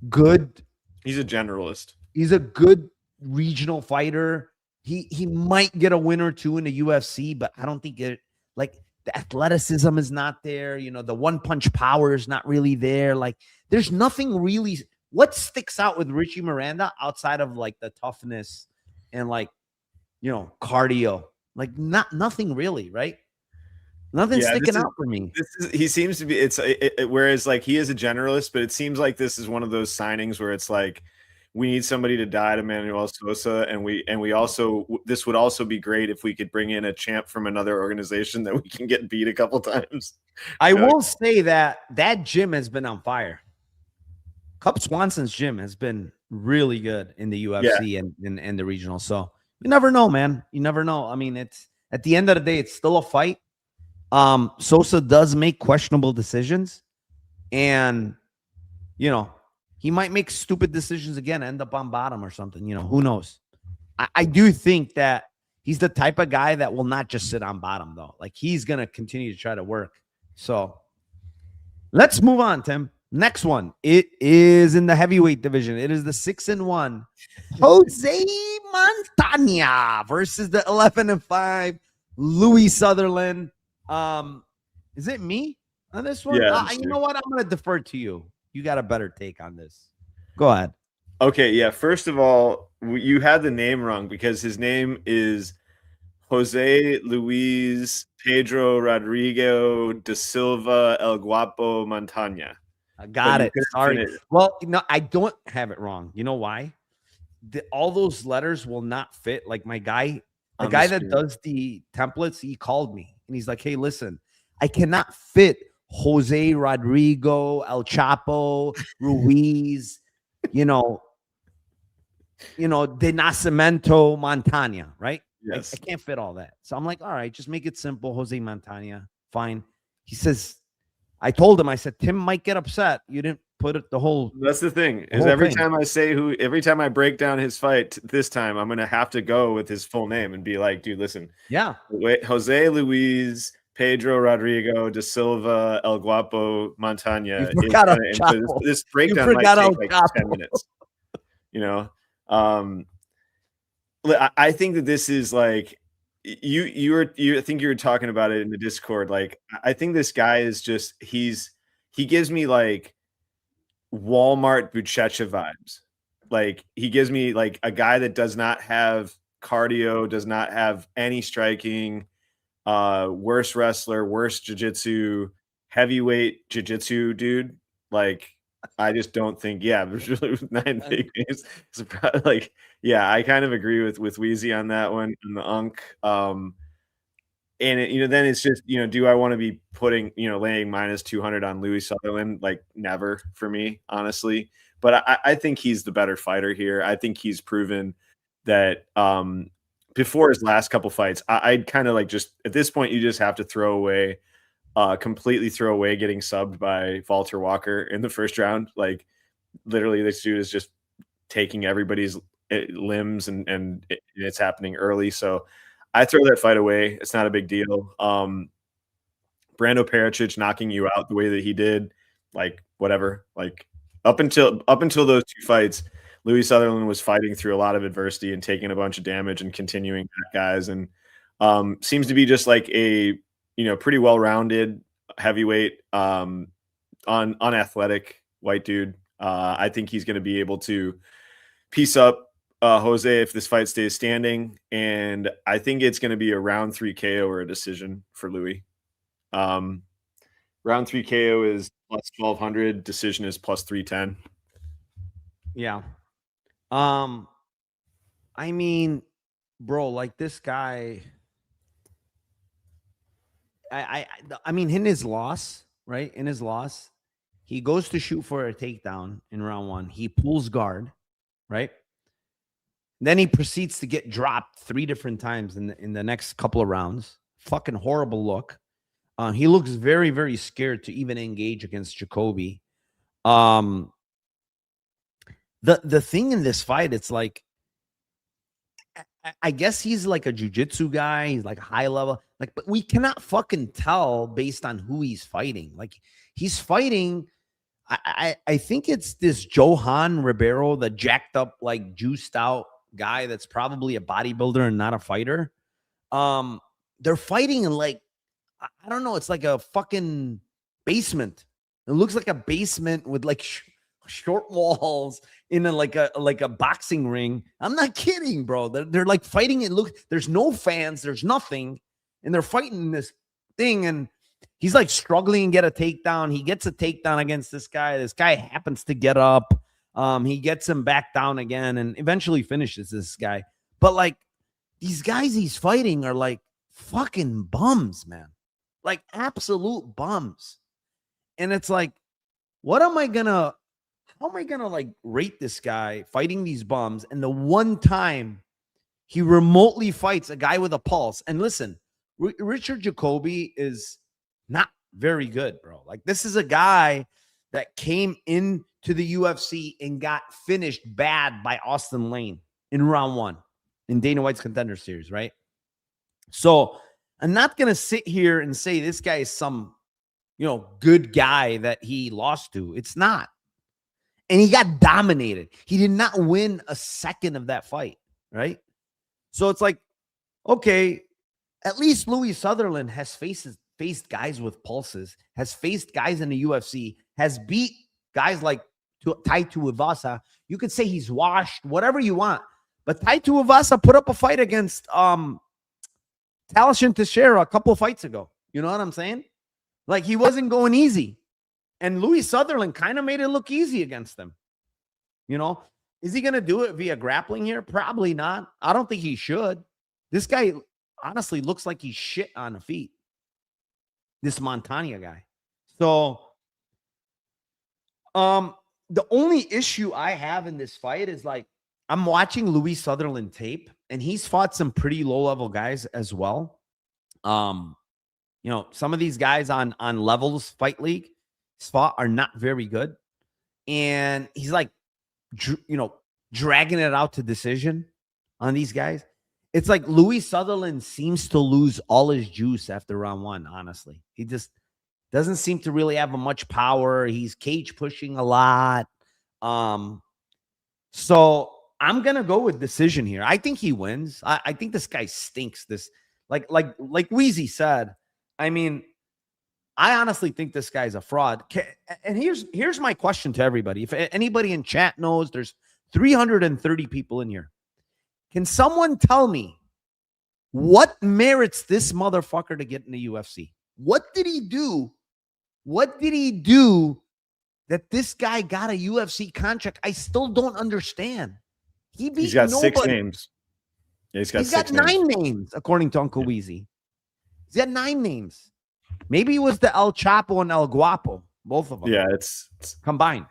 generalist. He's a good regional fighter. He might get a win or two in the UFC, but I don't think the athleticism is not there. The one punch power is not really there. Like there's nothing really. What sticks out with Richie Miranda outside of like the toughness and cardio? Like nothing really, right? Nothing sticking out for me. He seems to be. Whereas like he is a generalist, but it seems like this is one of those signings where it's like we need somebody to die to Manuel Sosa, and we also this would also be great if we could bring in a champ from another organization that we can get beat a couple times. I will say that gym has been on fire. Cub Swanson's gym has been really good in the UFC and the regional. So you never know, man. You never know. I mean, it's at the end of the day, it's still a fight. Sosa does make questionable decisions, and he might make stupid decisions again, end up on bottom or something. Who knows? I do think that he's the type of guy that will not just sit on bottom, though. Like he's gonna continue to try to work. So let's move on, Tim. Next one. It is in the heavyweight division. It is the 6-1 Jose Montana versus the 11-5 Louis Sutherland. Is it me on this one? Yeah. You know what? I'm going to defer to you. You got a better take on this. Go ahead. Okay. Yeah. First of all, you had the name wrong because his name is Jose Luis Pedro Rodrigo da Silva El Guapo Montana. I got it. Sorry. Well, I don't have it wrong. You know why? All those letters will not fit. Like my guy, the guy that does the templates, he called me and he's like, "Hey, listen, I cannot fit Jose Rodrigo, El Chapo, Ruiz, De Nascimento, Montana, right? Yes. I can't fit all that." So I'm like, all right, just make it simple. Jose Montana. Fine. He says, I told him, I said, Tim might get upset. You didn't put it the whole. That's the thing is every time I break down his fight this time, I'm going to have to go with his full name and be like, dude, listen. Yeah. Wait, Jose Luis Pedro Rodrigo da Silva El Guapo Montana. This breakdown might take like 10 minutes. I think that this is like I think you were talking about it in the Discord. Like, I think this guy is just he gives me like Walmart Buchecha vibes. Like he gives me like a guy that does not have cardio, does not have any striking, worst wrestler, worst jiu-jitsu, heavyweight jiu-jitsu dude. Like I just don't think, there's really 9 big names. Like, I kind of agree with Weezy on that one and the Unk. And then it's just, do I want to be putting, laying minus 200 on Louis Sutherland? Like never for me, honestly. But I think he's the better fighter here. I think he's proven that before his last couple fights, I'd kind of like just at this point, you just have to completely throw away getting subbed by Walter Walker in the first round. Like literally this dude is just taking everybody's limbs and it's happening early. So I throw that fight away. It's not a big deal. Brando Pericic knocking you out the way that he did, like whatever, like up until those 2 fights, Louis Sutherland was fighting through a lot of adversity and taking a bunch of damage and continuing guys. And seems to be just like a, pretty well-rounded heavyweight, unathletic white dude. I think he's going to be able to piece up Jose if this fight stays standing. And I think it's going to be a round 3 KO or a decision for Louis. Round 3 KO is plus 1,200. Decision is plus 310. Yeah. I mean, bro, like this guy, I mean, in his loss, right? In his loss, he goes to shoot for a takedown in round one. He pulls guard, right? Then he proceeds to get dropped 3 different times in the next couple of rounds. Fucking horrible look. He looks very, very scared to even engage against Jacoby. The thing in this fight, it's like, I guess he's like a jujitsu guy. He's like high level, like, but we cannot fucking tell based on who he's fighting. Like, he's fighting. I think it's this Johan Ribeiro, the jacked up, like juiced out guy that's probably a bodybuilder and not a fighter. They're fighting in like, I don't know. It's like a fucking basement. It looks like a basement with like short walls in like a boxing ring. I'm not kidding, bro. They're like fighting it. Look, there's no fans, there's nothing, and they're fighting this thing. And he's like struggling and get a takedown. He gets a takedown against this guy. This guy happens to get up. He gets him back down again and eventually finishes this guy. But like these guys he's fighting are like fucking bums, man. Like absolute bums. And it's like, how am I gonna like rate this guy fighting these bums? And the one time he remotely fights a guy with a pulse. And listen, Richard Jacoby is not very good, bro. Like, this is a guy that came into the UFC and got finished bad by Austin Lane in round one in Dana White's Contender Series, right? So I'm not going to sit here and say this guy is some, good guy that he lost to. It's not. And he got dominated. He did not win a second of that fight, right? So it's like, okay, at least Louis Sutherland has faced guys with pulses, has faced guys in the UFC, has beat guys like Tai Tuivasa. You could say he's washed, whatever you want. But Tai Tuivasa put up a fight against Talashin Teixeira a couple of fights ago. You know what I'm saying? Like, he wasn't going easy. And Louis Sutherland kind of made it look easy against them. Is he going to do it via grappling here? Probably not. I don't think he should. This guy honestly looks like he's shit on the feet. This Montana guy. So, the only issue I have in this fight is like, I'm watching Louis Sutherland tape, and he's fought some pretty low-level guys as well. Some of these guys on Levels Fight League fought are not very good. And he's like, dragging it out to decision on these guys. It's like Louis Sutherland seems to lose all his juice after round one, honestly. He just doesn't seem to really have much power. He's cage pushing a lot. So I'm going to go with decision here. I think he wins. I think this guy stinks. This, like Weezy said, I mean, I honestly think this guy's a fraud. And here's my question to everybody. If anybody in chat knows, there's 330 people in here. Can someone tell me what merits this motherfucker to get in the UFC? What did he do? What did he do that this guy got a UFC contract? I still don't understand. He's got nobody. 6 names. Yeah, he's got 9 names, according to Uncle Weezy. He's got 9 names. Maybe it was the El Chapo and El Guapo, both of them. Yeah, it's combined.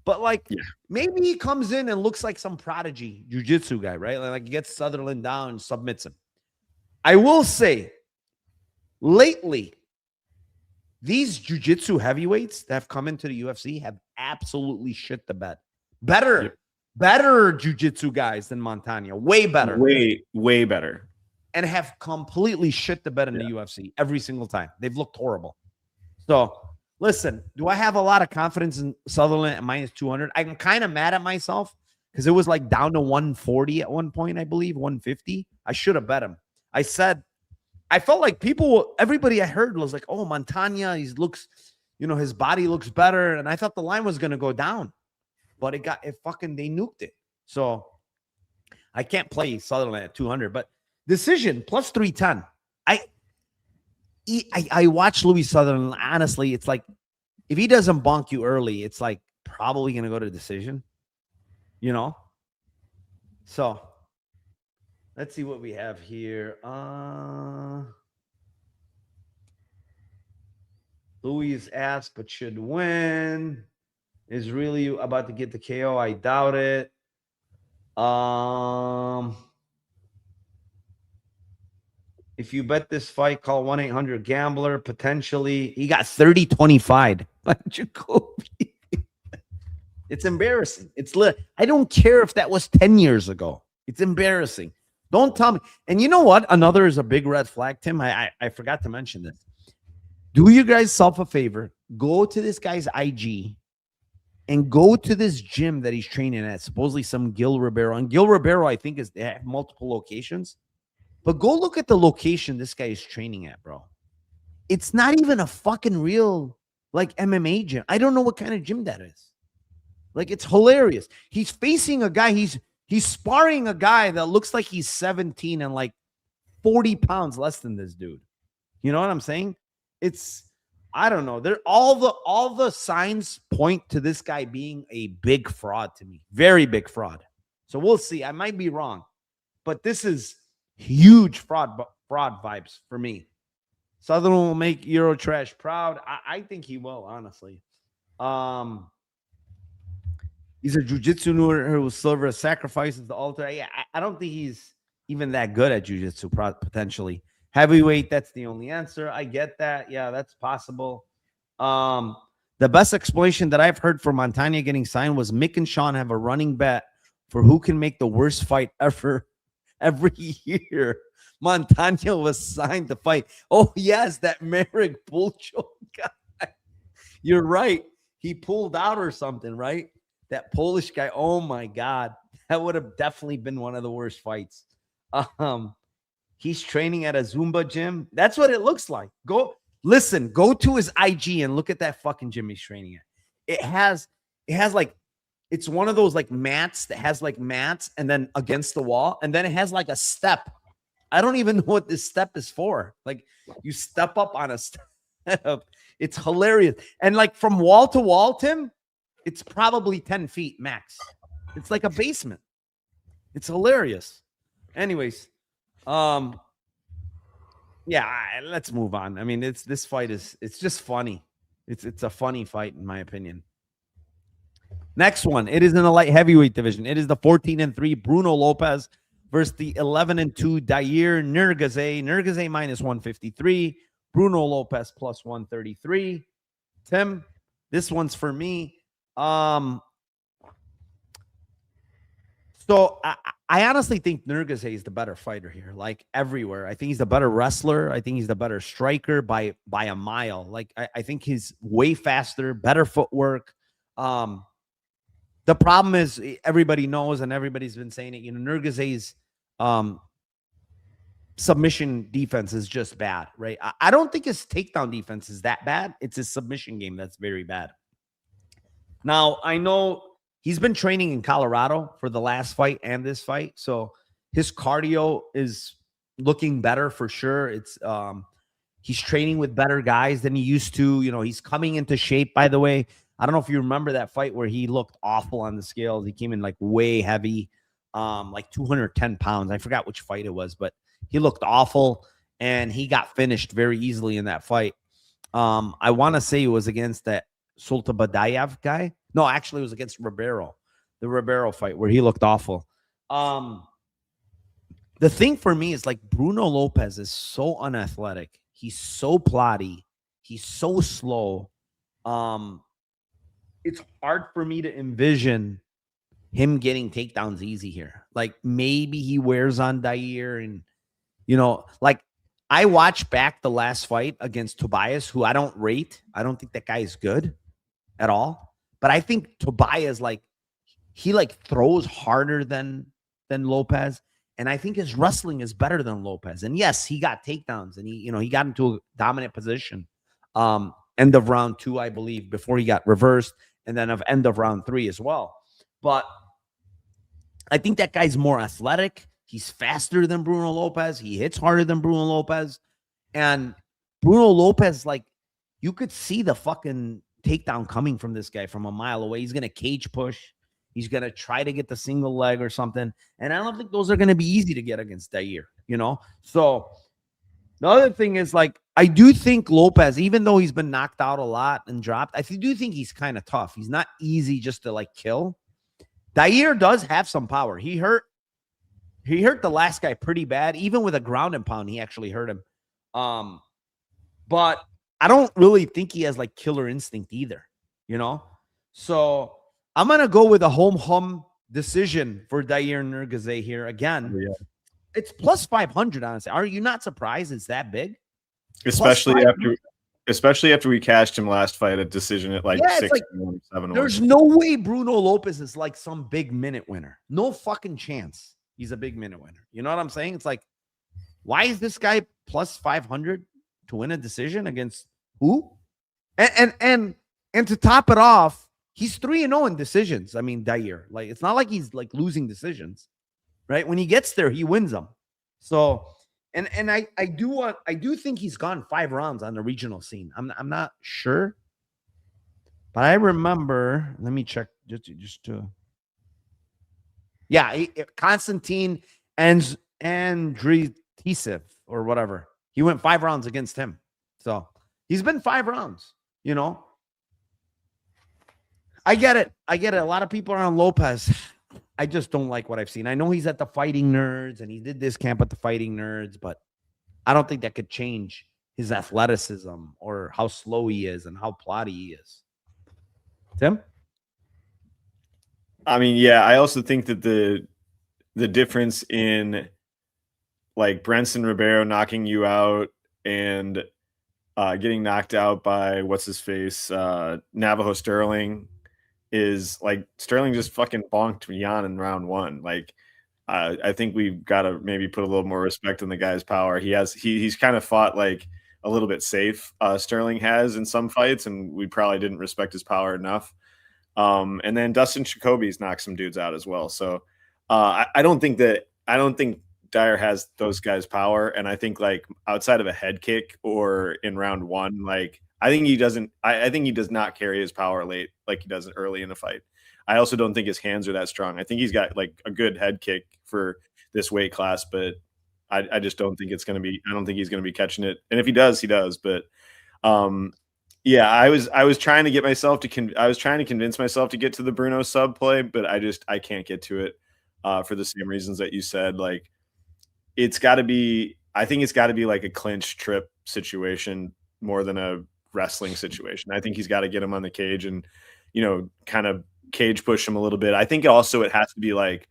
But maybe he comes in and looks like some prodigy jiu-jitsu guy, right? Like he gets Sutherland down and submits him. I will say, lately, these jiu-jitsu heavyweights that have come into the UFC have absolutely shit the bed. Better jiu-jitsu guys than Montana. Way better. Way better. And have completely shit the bed in the UFC every single time. They've looked horrible. So, listen, do I have a lot of confidence in Sutherland at minus 200? I'm kind of mad at myself because it was like down to 140 at one point, I believe, 150. I should have bet him. I felt like everybody I heard was like, oh, Montana, his body looks better. And I thought the line was going to go down. But they nuked it. So, I can't play Sutherland at 200, but decision plus 310. I watch Louis Sutherland. Honestly, it's like if he doesn't bonk you early, it's like probably going to go to decision, So let's see what we have here. Louis is asked, but should win. Is really about to get the KO? I doubt it. If you bet this fight, call 1-800-GAMBLER. Potentially, he got 30-25 by Jacoby. It's embarrassing. I don't care if that was 10 years ago. It's embarrassing. Don't tell me. And you know what? Another is a big red flag, Tim. I forgot to mention this. Do you guys self a favor? Go to this guy's IG and go to this gym that he's training at. Supposedly some Gil Ribeiro. And Gil Ribeiro, I think, they have multiple locations. But go look at the location this guy is training at, bro. It's not even a fucking real, MMA gym. I don't know what kind of gym that is. It's hilarious. He's facing a guy. He's sparring a guy that looks like he's 17 and 40 pounds less than this dude. You know what I'm saying? I don't know. All the signs point to this guy being a big fraud to me. Very big fraud. So we'll see. I might be wrong. But this is huge fraud vibes for me. Southern will make Eurotrash proud. I think he will, honestly. He's a jiu-jitsu newer who silver sacrifices the altar. Yeah, I don't think he's even that good at jiu-jitsu, potentially. Heavyweight, that's the only answer. I get that. Yeah, that's possible. The best explanation that I've heard for Montana getting signed was Mick and Sean have a running bet for who can make the worst fight ever every year. Montana was signed to fight. Oh, yes, that Merrick Pulcho guy. You're right. He pulled out or something, right? That Polish guy. Oh, my God. That would have definitely been one of the worst fights. He's training at a Zumba gym. That's what it looks like. Go to his IG and look at that fucking gym he's training at. It has it's one of those mats that has mats and then against the wall. And then it has a step. I don't even know what this step is for. You step up on a step. It's hilarious. And from wall to wall, Tim, it's probably 10 feet max. It's like a basement. It's hilarious. Anyways, let's move on. I mean, this fight it's just funny. It's a funny fight in my opinion. Next one, it is in the light heavyweight division. It is the 14-3 Bruno Lopez versus the 11-2 Dair Nurgaze. Nurgaze minus 153, Bruno Lopez plus 133. Tim, this one's for me. So I honestly think Nurgaze is the better fighter here, everywhere. I think he's the better wrestler. I think he's the better striker by a mile. I think he's way faster, better footwork. The problem is everybody knows, and everybody's been saying it, Nurgaze's submission defense is just bad, right? I don't think his takedown defense is that bad. It's his submission game that's very bad. Now, I know he's been training in Colorado for the last fight and this fight, so his cardio is looking better for sure. It's he's training with better guys than he used to. He's coming into shape, by the way. I don't know if you remember that fight where he looked awful on the scales. He came in way heavy, 210 pounds. I forgot which fight it was, but he looked awful and he got finished very easily in that fight. I want to say it was against that Sultabadayev guy. No, actually it was against Ribeiro, the Ribeiro fight where he looked awful. The thing for me is Bruno Lopez is so unathletic. He's so plotty. He's so slow. It's hard for me to envision him getting takedowns easy here. Maybe he wears on Dair and, I watched back the last fight against Tobias, who I don't rate. I don't think that guy is good at all. But I think Tobias, he throws harder than Lopez. And I think his wrestling is better than Lopez. And yes, he got takedowns and he got into a dominant position. End of round 2, I believe, before he got reversed. And then of end of round 3 as well. But I think that guy's more athletic. He's faster than Bruno Lopez. He hits harder than Bruno Lopez. And Bruno Lopez, you could see the fucking takedown coming from this guy from a mile away. He's going to cage push. He's going to try to get the single leg or something. And I don't think those are going to be easy to get against Dair, you know? So the other thing is, like, I do think Lopez, even though he's been knocked out a lot and dropped, I do think he's kind of tough. He's not easy just to, like, kill. Dair does have some power. He hurt the last guy pretty bad. Even with a ground and pound, he actually hurt him. But I don't really think he has, like, killer instinct either, you know? So I'm going to go with a home decision for Dair Nurgaze here again. Yeah. It's plus 500, honestly. Are you not surprised it's that big? Especially after we cashed him last fight, a decision at like 6-7. There's no way Bruno Lopez is like some big minute winner. No fucking chance he's a big minute winner. You know what I'm saying? It's like, why is this guy plus 500 to win a decision against who? And to top it off, he's 3-0 in decisions. I mean, Dair, like, it's not like he's like losing decisions, right? When he gets there, he wins them. So, and I do think he's gone 5 rounds on the regional scene. I'm not sure, but I remember. Let me check just to. Yeah, Konstantin Andriisev or whatever. He went 5 rounds against him. So he's been 5 rounds, you know. I get it. A lot of people are on Lopez. I just don't like what I've seen. I know he's at the Fighting Nerds and he did this camp at the Fighting Nerds, but I don't think that could change his athleticism or how slow he is and how plotty he is. Tim? I mean, yeah, I also think that the difference in like Brenson Ribeiro knocking you out and getting knocked out by what's his face, Navajo Sterling, is like Sterling just fucking bonked Jan in round 1. Like, I think we've got to maybe put a little more respect on the guy's power. He's kind of fought like a little bit safe. Sterling has in some fights, and we probably didn't respect his power enough. And then Dustin Jacoby's knocked some dudes out as well. So I don't think Dair has those guys' power. And I think like outside of a head kick or in round 1, like I think he doesn't. I think he does not carry his power late like he does early in the fight. I also don't think his hands are that strong. I think he's got like a good head kick for this weight class, but I just don't think it's going to be. I don't think he's going to be catching it. And if he does, he does. But yeah, I was trying to get myself to. I was trying to convince myself to get to the Bruno sub play, but I can't get to it for the same reasons that you said. Like it's got to be. I think it's got to be like a clinch trip situation more than a wrestling situation. I think he's got to get him on the cage and, you know, kind of cage push him a little bit. I think also it has to be like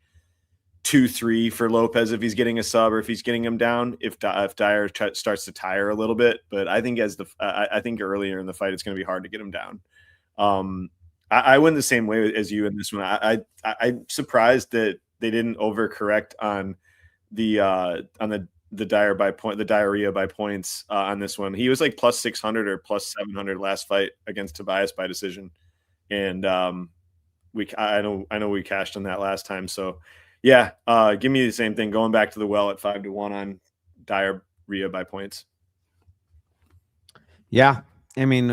2-3 for Lopez if he's getting a sub or if he's getting him down. If Dair starts to tire a little bit, but I think I think earlier in the fight it's going to be hard to get him down. I went the same way as you in this one. I'm surprised that they didn't overcorrect on the diarrhea by points on this one. He was like plus 600 or plus 700 last fight against Tobias by decision, and I know we cashed on that last time. So yeah, give me the same thing. Going back to the well at 5-1 on diarrhea by points. Yeah, I mean,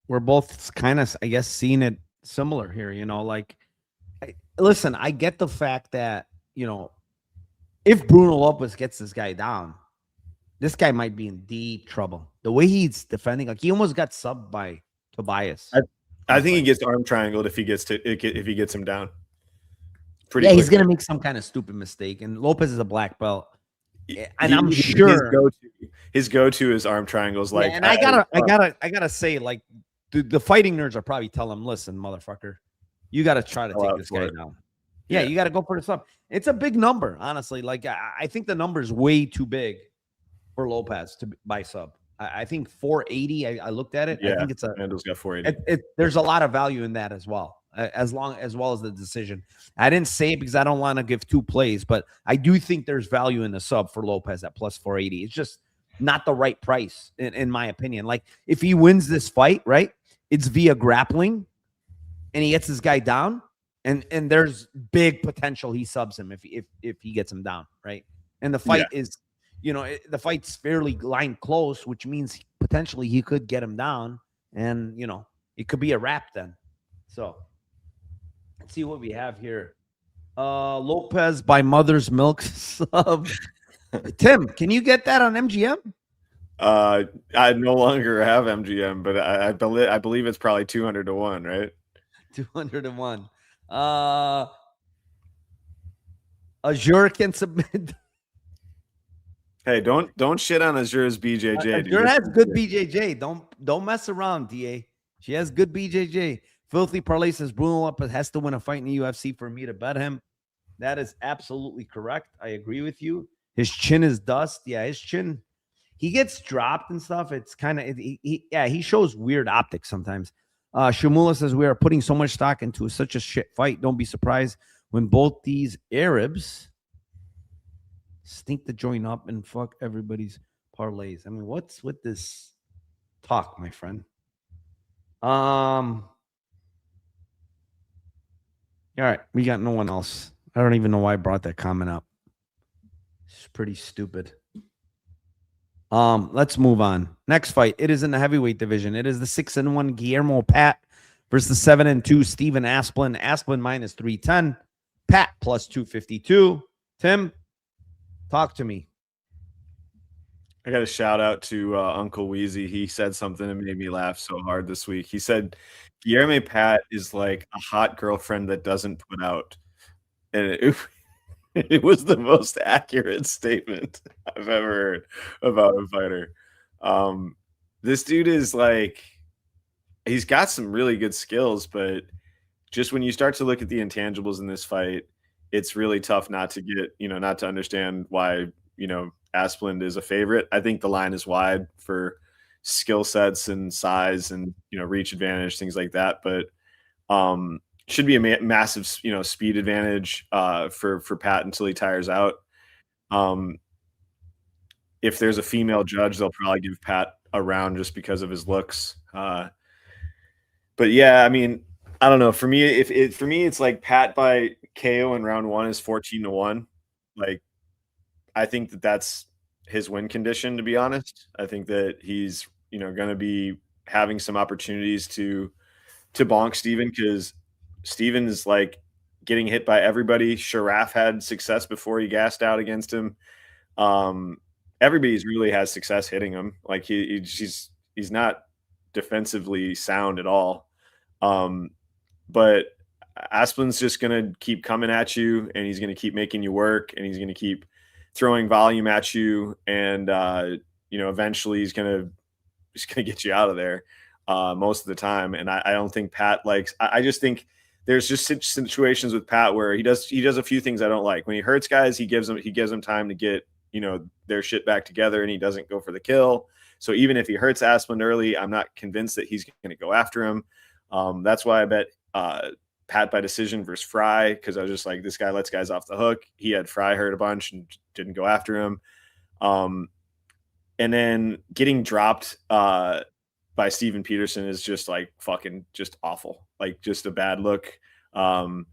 we're both kind of, I guess, seeing it similar here. You know, like, listen, I get the fact that, you know, if Bruno Lopez gets this guy down, this guy might be in deep trouble. The way he's defending, like he almost got subbed by Tobias. I think he gets arm triangled if he gets him down. Pretty quickly. He's gonna make some kind of stupid mistake. And Lopez is a black belt, and I'm sure his go-to is arm triangles. Like, yeah, and I gotta say, like the fighting nerds are probably telling him, listen, motherfucker, you gotta try to take this guy down. Yeah, you got to go for the sub. It's a big number, honestly. Like, I think the number is way too big for Lopez to buy sub. I think 480. I looked at it. Yeah, I think it's Randall's got 480. There's a lot of value in that as well, as well as the decision. I didn't say it because I don't want to give 2 plays, but I do think there's value in the sub for Lopez at plus 480. It's just not the right price, in my opinion. Like, if he wins this fight, right, it's via grappling, and he gets this guy down. And there's big potential he subs him if he gets him down, right? And the fight is, you know, the fight's fairly line close, which means potentially he could get him down. And, you know, it could be a wrap then. So let's see what we have here. Lopez by Mother's Milk sub. Tim, can you get that on MGM? I no longer have MGM, but I believe it's probably 200 to 1, right? 200 to 1. Azure can submit. Hey, don't shit on Azure's BJJ. Azure has good BJJ. Don't mess around, DA. She has good BJJ. Filthy Parlay says Bruno Lopez has to win a fight in the UFC for me to bet him. That is absolutely correct. I agree with you. His chin is dust. Yeah, his chin. He gets dropped and stuff. It's kind of, he shows weird optics sometimes. Shamula says we are putting so much stock into such a shit fight. Don't be surprised when both these Arabs stink the joint up and fuck everybody's parlays. I mean, what's with this talk, my friend? All right, we got no one else. I don't even know why I brought that comment up. It's pretty stupid. Let's move on. Next fight. It is in the heavyweight division. It is the 6-1 Guillermo Pat versus the 7-2 Steven Asplin. Asplin minus 310. Pat plus 252. Tim, talk to me. I got a shout out to Uncle Wheezy. He said something that made me laugh so hard this week. He said, Guillermo Pat is like a hot girlfriend that doesn't put out. And it was the most accurate statement I've ever heard about a fighter. This dude is like, he's got some really good skills, but just when you start to look at the intangibles in this fight, it's really tough not to get, not to understand why, Asplund is a favorite. I think the line is wide for skill sets and size and, reach advantage, things like that. But should be a massive, speed advantage for Pat until he tires out. If there's a female judge, they'll probably give Pat a round just because of his looks. But yeah, I mean, I don't know. For me, it's like Pat by KO in round 1 is 14 to 1. Like, I think that's his win condition, to be honest. I think that he's, going to be having some opportunities to bonk Steven, because Steven is like getting hit by everybody. Sharaf had success before he gassed out against him. Everybody's really has success hitting him. Like he's not defensively sound at all. But Asplin's just going to keep coming at you, and he's going to keep making you work, and he's going to keep throwing volume at you. And, eventually he's going to get you out of there most of the time. And I don't think Pat likes, I just think there's just situations with Pat where he does a few things I don't like. When he hurts guys, he gives them time to get, their shit back together, and he doesn't go for the kill. So even if he hurts Asplund early, I'm not convinced that he's going to go after him. That's why I bet Pat by decision versus Fry, because I was just like, this guy lets guys off the hook. He had Fry hurt a bunch and didn't go after him. And then getting dropped by Steven Peterson is just like fucking just awful, like just a bad look. And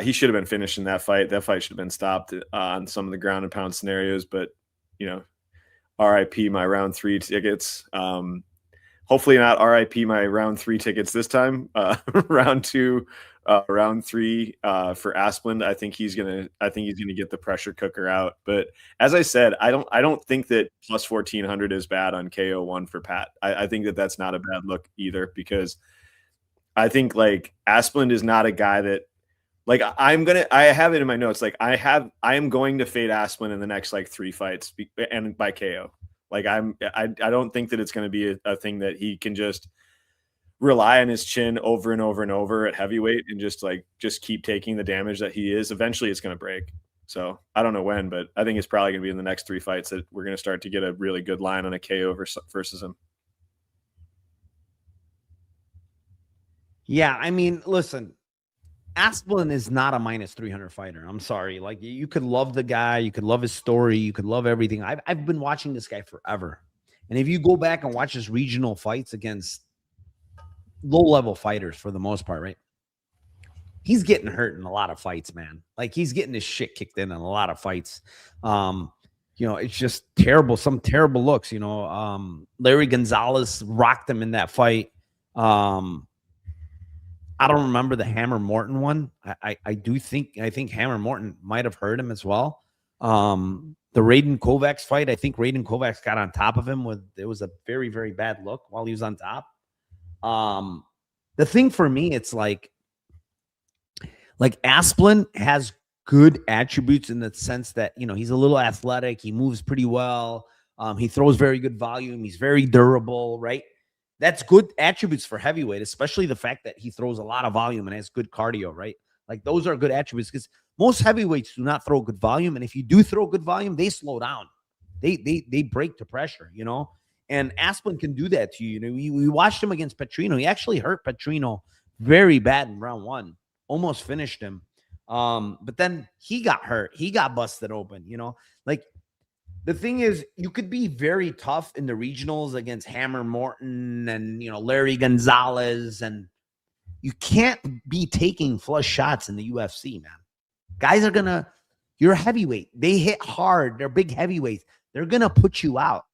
he should have been finished in that fight. That fight should have been stopped on some of the ground and pound scenarios, but RIP my round 3 tickets. Hopefully not RIP my round 3 tickets this time. Round 2, round 3 for Asplund. I think he's gonna get the pressure cooker out. But as I said, I don't think that plus 1400 is bad on KO1 for Pat. I think that that's not a bad look either, because I think like Asplund is not a guy that, like, I have it in my notes. Like I am going to fade Asplund in the next like 3 fights and by KO. Like I don't think that it's going to be a thing that he can just rely on his chin over and over and over at heavyweight and just keep taking the damage that he is. Eventually it's going to break. So I don't know when, but I think it's probably going to be in the next 3 fights that we're going to start to get a really good line on a KO versus him. Yeah, I mean, listen, Asplin is not a minus 300 fighter. I'm sorry. Like, you could love the guy, you could love his story, you could love everything. I've been watching this guy forever. And if you go back and watch his regional fights against low-level fighters for the most part, right? He's getting hurt in a lot of fights, man. Like, he's getting his shit kicked in a lot of fights. It's just terrible. Some terrible looks, Larry Gonzalez rocked him in that fight. Um, I don't remember the Hammer Morton one. I think Hammer Morton might have hurt him as well. The Raiden Kovacs fight, I think Raiden Kovacs got on top of him it was a very, very bad look while he was on top. The thing for me, it's like Asplin has good attributes in the sense that, he's a little athletic. He moves pretty well. He throws very good volume. He's very durable, right? That's good attributes for heavyweight, especially the fact that he throws a lot of volume and has good cardio, right? Like those are good attributes because most heavyweights do not throw good volume. And if you do throw good volume, they slow down. They break to pressure, and Asplin can do that to you. We watched him against Petrino. He actually hurt Petrino very bad in round 1, almost finished him. But then he got hurt. He got busted open, like the thing is you could be very tough in the regionals against Hammer Morton and, Larry Gonzalez, and you can't be taking flush shots in the UFC, man. Guys are you're a heavyweight. They hit hard. They're big heavyweights. They're going to put you out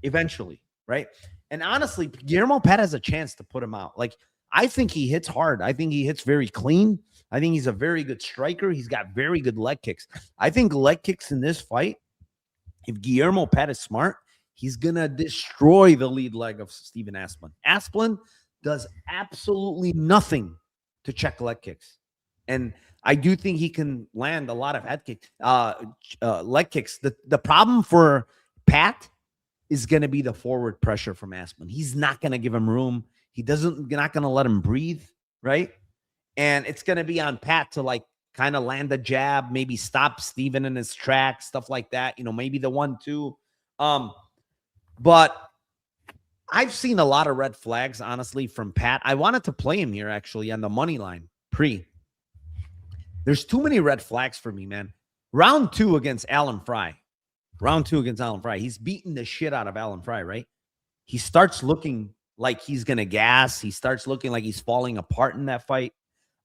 eventually, right? And honestly, Guillermo Pat has a chance to put him out. Like, I think he hits hard. I think he hits very clean. I think he's a very good striker. He's got very good leg kicks. I think leg kicks in this fight, if Guillermo Pat is smart, he's going to destroy the lead leg of Steven Asplin. Asplin does absolutely nothing to check leg kicks. And I do think he can land a lot of leg kicks. The problem for Pat is going to be the forward pressure from Asplin. He's not going to give him room. Not going to let him breathe, right? And it's going to be on Pat to kind of land a jab, maybe stop Steven in his tracks, stuff like that. Maybe the 1-2. But I've seen a lot of red flags, honestly, from Pat. I wanted to play him here, actually, on the money line pre. There's too many red flags for me, man. Round 2 against Alan Fry. He's beating the shit out of Alan Fry, right? He starts looking like he's going to gas. He starts looking like he's falling apart in that fight.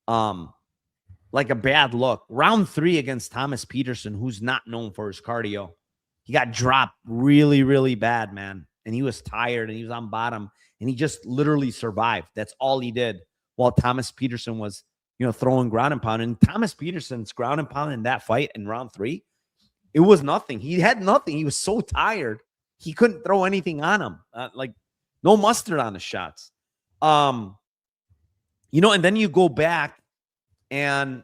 Like a bad look. Round 3 against Thomas Peterson, who's not known for his cardio. He got dropped really, really bad, man. And he was tired and he was on bottom and he just literally survived. That's all he did while Thomas Peterson was, throwing ground and pound. And Thomas Peterson's ground and pound in that fight in round 3, it was nothing. He had nothing. He was so tired. He couldn't throw anything on him. No mustard on the shots. And then you go back and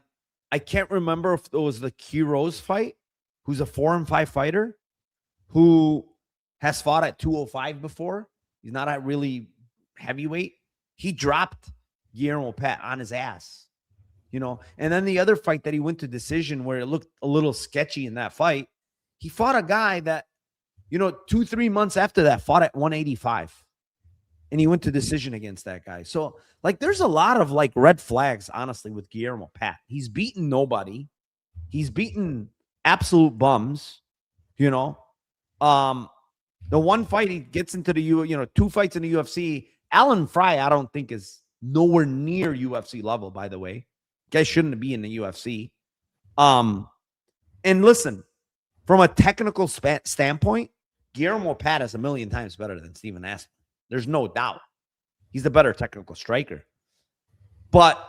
I can't remember if it was the Quiroz fight, who's a 4-5 fighter who has fought at 205 before. He's not at really heavyweight. He dropped Guillermo Pat on his ass, and then the other fight that he went to decision where it looked a little sketchy in that fight, he fought a guy that, 2-3 months after that fought at 185 and he went to decision against that guy. So there's a lot of red flags, honestly, with Guillermo Pat. He's beaten nobody. He's beaten absolute bums, The one fight he gets into the 2 fights in the UFC, Alan Fry, I don't think is nowhere near UFC level, by the way. Guy shouldn't be in the UFC. And listen, from a technical standpoint, Guillermo Pat is a million times better than Steven Asplin. There's no doubt. He's the better technical striker. But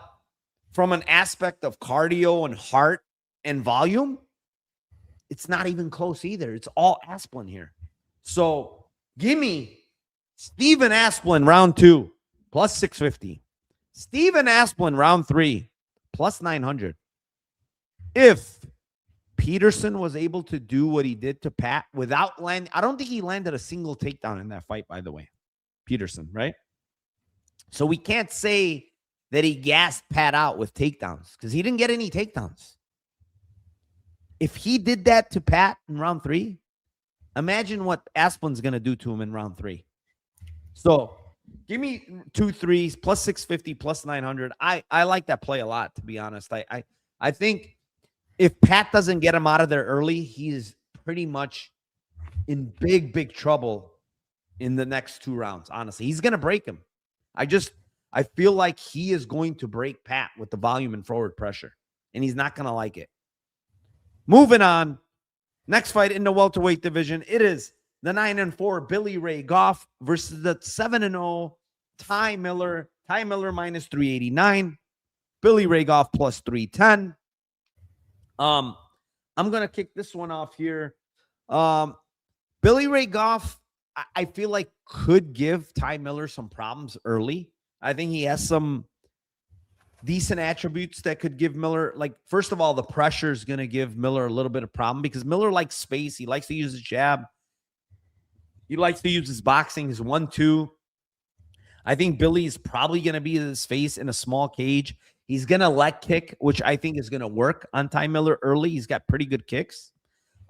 from an aspect of cardio and heart and volume, it's not even close either. It's all Asplin here. So give me Steven Asplin round 2 plus 650. Steven Asplin round 3 plus 900. If Peterson was able to do what he did to Pat without landing, I don't think he landed a single takedown in that fight, by the way. Peterson, right? So we can't say that he gassed Pat out with takedowns because he didn't get any takedowns. If he did that to Pat in round 3, imagine what Asplin's going to do to him in round 3. So give me 2 threes plus 650 plus 900. I like that play a lot, to be honest. I think if Pat doesn't get him out of there early, he is pretty much in big, big trouble in the next 2 rounds. Honestly, he's going to break him. I feel like he is going to break Pat with the volume and forward pressure, and he's not going to like it. Moving on. Next fight in the welterweight division. It is the 9-4 Billy Ray Goff versus the 7-0 Ty Miller minus 389, Billy Ray Goff plus 310. I'm gonna kick this one off here. Billy Ray Goff, I feel like could give Ty Miller some problems early. I think he has some decent attributes that could give Miller, like, first of all, the pressure is going to give Miller a little bit of problem because Miller likes space. He likes to use his jab. He likes to use his boxing, his 1-2. I think Billy is probably going to be in his face in a small cage. He's going to leg kick, which I think is going to work on Ty Miller early. He's got pretty good kicks.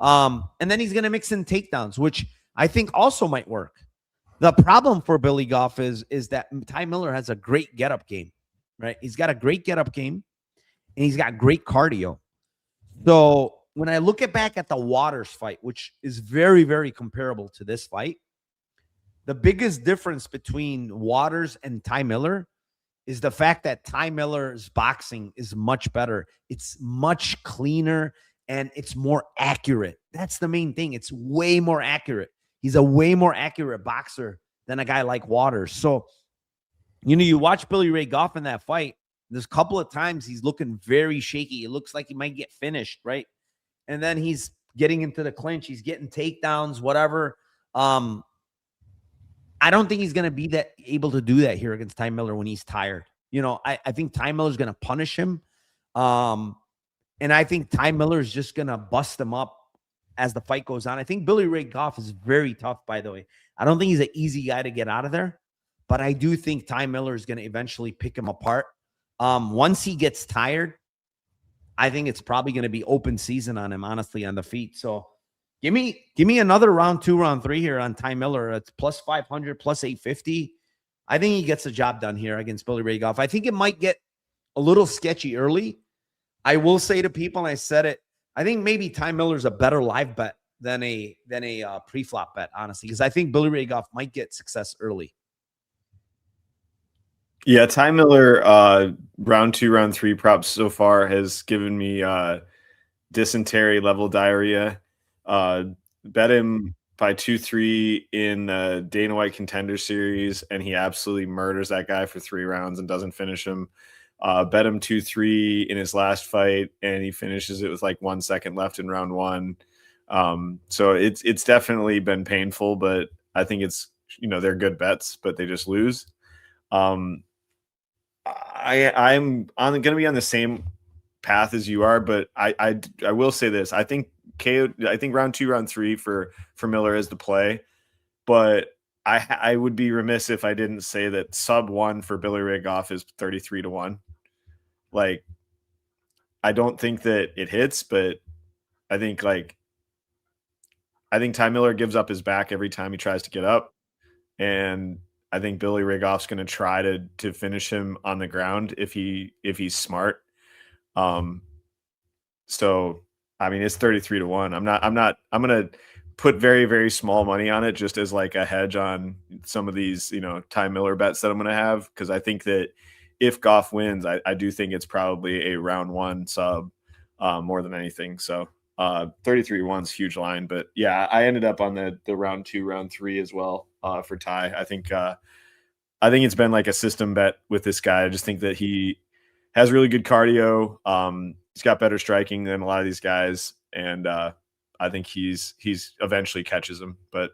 And then he's going to mix in takedowns, which I think also might work. The problem for Billy Goff is that Ty Miller has a great get-up game. Right? He's got a great get-up game, and he's got great cardio. So when I look back at the Waters fight, which is very, very comparable to this fight, the biggest difference between Waters and Ty Miller is the fact that Ty Miller's boxing is much better. It's much cleaner, and it's more accurate. That's the main thing. It's way more accurate. He's a way more accurate boxer than a guy like Waters. So, you watch Billy Ray Goff in that fight, there's a couple of times he's looking very shaky. It looks like he might get finished, right? And then he's getting into the clinch. He's getting takedowns, whatever. I don't think he's going to be able to do that here against Ty Miller when he's tired. I think Ty Miller's going to punish him. And I think Ty Miller is just going to bust him up as the fight goes on. I think Billy Ray Goff is very tough, by the way. I don't think he's an easy guy to get out of there. But I do think Ty Miller is going to eventually pick him apart. Once he gets tired, I think it's probably going to be open season on him, honestly, on the feet. So give me another round 2, round 3 here on Ty Miller. It's plus 500, plus 850. I think he gets the job done here against Billy Ray Goff. I think it might get a little sketchy early. I will say to people, and I said it, I think maybe Ty Miller's a better live bet than a pre-flop bet, honestly, because I think Billy Ray Goff might get success early. Yeah, Ty Miller, round 2, round 3 props so far has given me dysentery level diarrhea. Bet him by 2-3 in the Dana White Contender Series, and he absolutely murders that guy for 3 rounds and doesn't finish him. Bet him 2-3 in his last fight, and he finishes it with like 1 second left in round 1. So it's definitely been painful, but I think it's, they're good bets, but they just lose. I'm going to be on the same path as you are, but I will say this. I think round 2, round 3 for Miller is the play, but I would be remiss if I didn't say that sub 1 for Billy Ray Goff is 33-1. Like, I don't think that it hits, but I think Ty Miller gives up his back every time he tries to get up, and I think Billy Ray Goff's going to try to finish him on the ground if he's smart. So I mean, it's 33-1. I'm going to put very, very small money on it just as like a hedge on some of these, Ty Miller bets that I'm going to have. Cause I think that if Goff wins, I do think it's probably a round 1 sub more than anything. So 33-1 is a huge line, but yeah, I ended up on the round 2, round 3 as well for Ty. I think it's been like a system bet with this guy. I just think that he has really good cardio. He's got better striking than a lot of these guys, and I think he's eventually catches him. But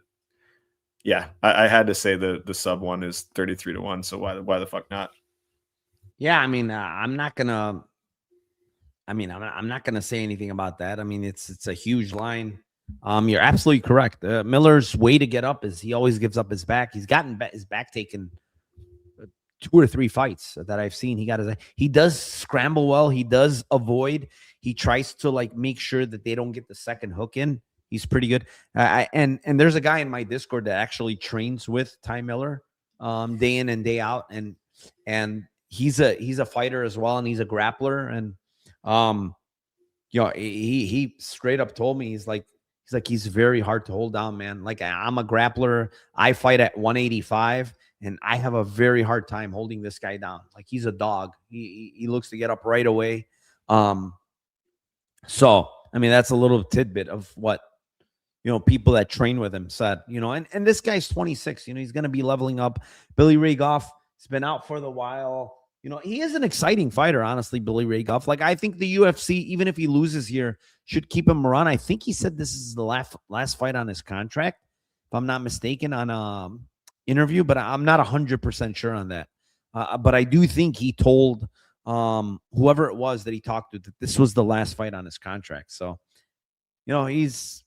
yeah, I had to say the sub 1 is 33-1. So why the fuck not? Yeah, I mean, I'm not gonna say anything about that. I mean, it's a huge line. You're absolutely correct. Miller's way to get up is he always gives up his back. He's gotten his back taken 2 or 3 fights that I've seen. He does scramble well. He does avoid. He tries to like make sure that they don't get the second hook in. He's pretty good. And there's a guy in my Discord that actually trains with Ty Miller day in and day out, and he's a fighter as well, and he's a grappler. And he straight up told me he's very hard to hold down, man. Like, I'm a grappler. I fight at 185, and I have a very hard time holding this guy down. Like, he's a dog. He looks to get up right away. So I mean, that's a little tidbit of what people that train with him said. And this guy's 26. He's going to be leveling up. Billy Ray Goff He's been out for the while. You know, he is an exciting fighter, honestly, Billy Ray Goff. Like, I think the UFC, even if he loses here, should keep him around. I think he said this is the last fight on his contract, if I'm not mistaken, on interview, but I'm not 100% sure on that. But I do think he told whoever it was that he talked to that this was the last fight on his contract. So, you know, he's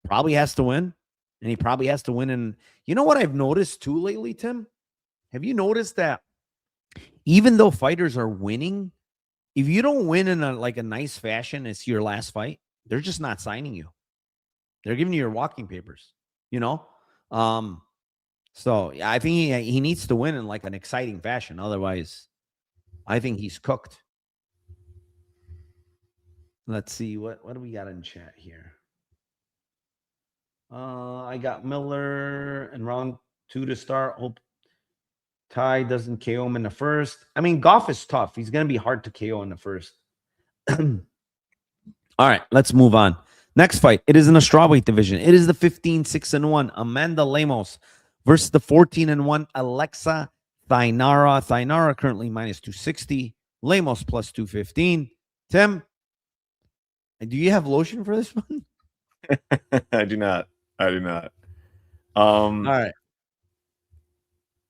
probably has to win, and he probably has to win. And you know what I've noticed too lately, Tim? Have you noticed that even though fighters are winning, if you don't win in a nice fashion, it's your last fight, they're just not signing you. They're giving you your walking papers, you know? So I think he needs to win in like an exciting fashion. Otherwise, I think he's cooked. Let's see. What do we got in chat here? I got Miller in round 2 to start. Hope Ty doesn't KO him in the first. I mean, Goff is tough. He's going to be hard to KO in the first. All right, let's move on. Next fight. It is in the strawweight division. It is the 15-6-1 Amanda Lemos versus the 14-1 Alexa Thainara. Thainara currently minus 260. Lemos plus 215. Tim, do you have lotion for this one? I do not. All right.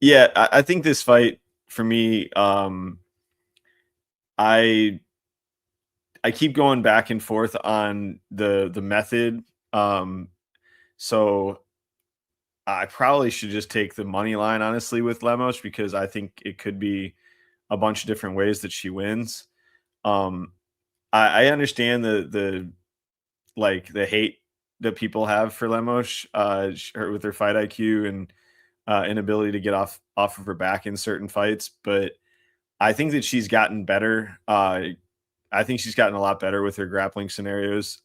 Yeah, I think this fight for me, I keep going back and forth on the method. So I probably should just take the money line, honestly, with Lemos, because I think it could be a bunch of different ways that she wins. I understand the hate that people have for Lemos, with her fight IQ and inability to get off of her back in certain fights, but I think that she's gotten better. I think she's gotten a lot better with her grappling scenarios.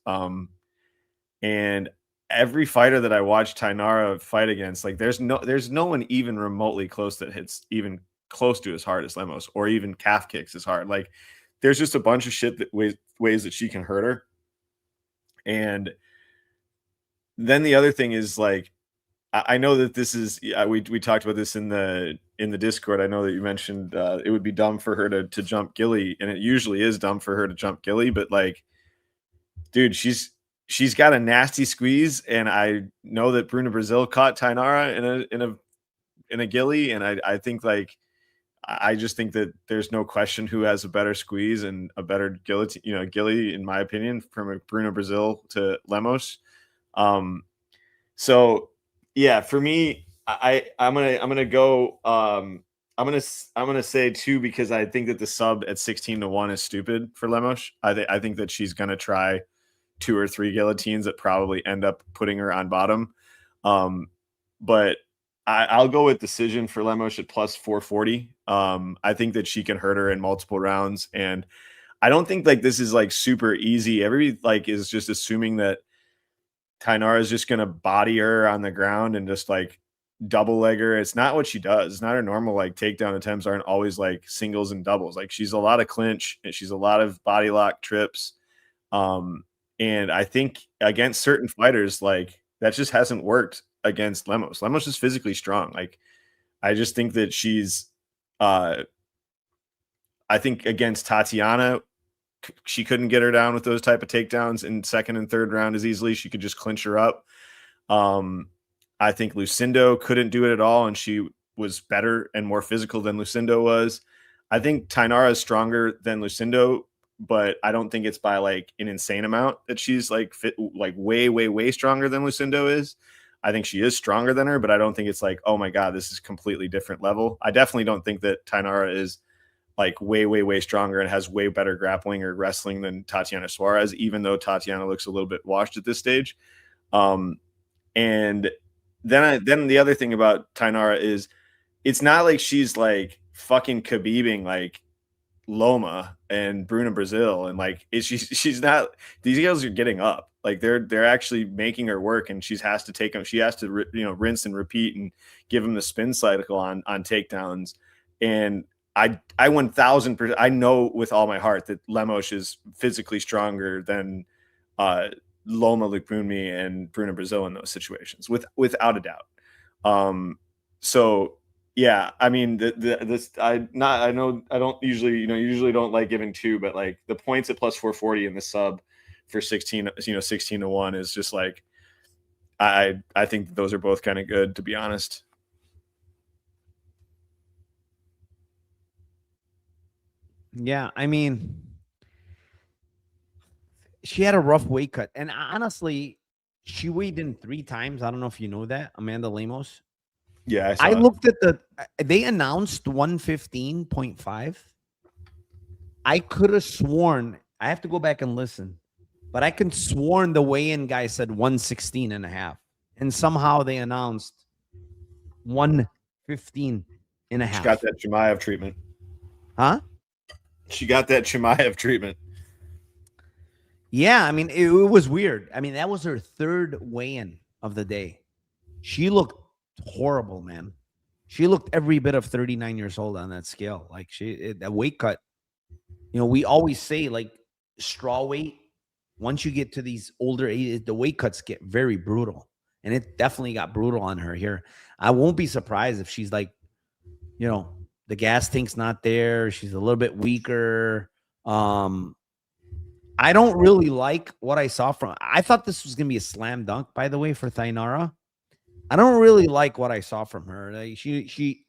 And every fighter that I watch Thainara fight against, like there's no one even remotely close that hits even close to as hard as Lemos, or even calf kicks as hard. Like there's just a bunch of shit that ways that she can hurt her. And then the other thing is, like, I know that this is, we talked about this in the Discord. I know that you mentioned it would be dumb for her to jump Gilly, and it usually is dumb for her to jump Gilly, but like, dude, she's got a nasty squeeze, and I know that Bruna Brazil caught Thainara in a Gilly, and I think, like, I just think that there's no question who has a better squeeze and a better Gilly, in my opinion, from a Bruna Brazil to Lemos. So yeah, for me, I'm gonna go. I'm gonna say 2, because I think that the sub at 16-1 is stupid for Lemos. I think that she's gonna try 2 or 3 guillotines that probably end up putting her on bottom. But I'll go with decision for Lemos at plus 440. I think that she can hurt her in multiple rounds, and I don't think like this is like super easy. Everybody like is just assuming that Thainara is just going to body her on the ground and just like double leg her. It's not what she does. It's not her normal, like, takedown attempts aren't always like singles and doubles. Like, she's a lot of clinch and she's a lot of body lock trips. And I think against certain fighters, like, that just hasn't worked against Lemos. Lemos is physically strong. Like, I just think that she's I think against Tatiana, she couldn't get her down with those type of takedowns in second and third round as easily. She could just clinch her up. I think Lucindo couldn't do it at all, and she was better and more physical than Lucindo was. I think Thainara is stronger than Lucindo, but I don't think it's by like an insane amount that she's like way stronger than Lucindo is. I think she is stronger than her, but I don't think it's like, oh my God, this is completely different level. I definitely don't think that Thainara is like way stronger and has way better grappling or wrestling than Tatiana Suarez, even though Tatiana looks a little bit washed at this stage. And then the other thing about Thainara is it's not like she's like fucking Khabibing like Loma and Bruna Brazil, and like she's not. These girls are getting up, like they're actually making her work, and she has to take them. She has to rinse and repeat and give them the spin cycle on takedowns. And I 1000%, I know with all my heart that Lemos is physically stronger than Loma Lukpunmi and Bruna Brazil in those situations, without a doubt. So Yeah, I mean, I know I don't usually don't like giving two, but like the points at plus 440 in the sub for 16, 16-1 is just like I think those are both kind of good, to be honest. Yeah, I mean, she had a rough weight cut, and honestly, she weighed in 3 times. I don't know if you know that, Amanda Lemos. Yeah, I I saw it. looked at they announced 115.5. I could have sworn, I have to go back and listen, but I can sworn the weigh-in guy said 116.5. And somehow they announced 115.5. She got that Chimaev treatment. Huh? She got that Chimaev treatment. Yeah, I mean, it was weird. I mean, that was her third weigh-in of the day. She looked horrible, man. She looked every bit of 39 years old on that scale. Like that weight cut, we always say like straw weight, once you get to these older ages, the weight cuts get very brutal. And it definitely got brutal on her here. I won't be surprised if she's like, the gas tank's not there. She's a little bit weaker. I don't really like what I saw from. I thought this was going to be a slam dunk, by the way, for Thainara. I don't really like what I saw from her. Like she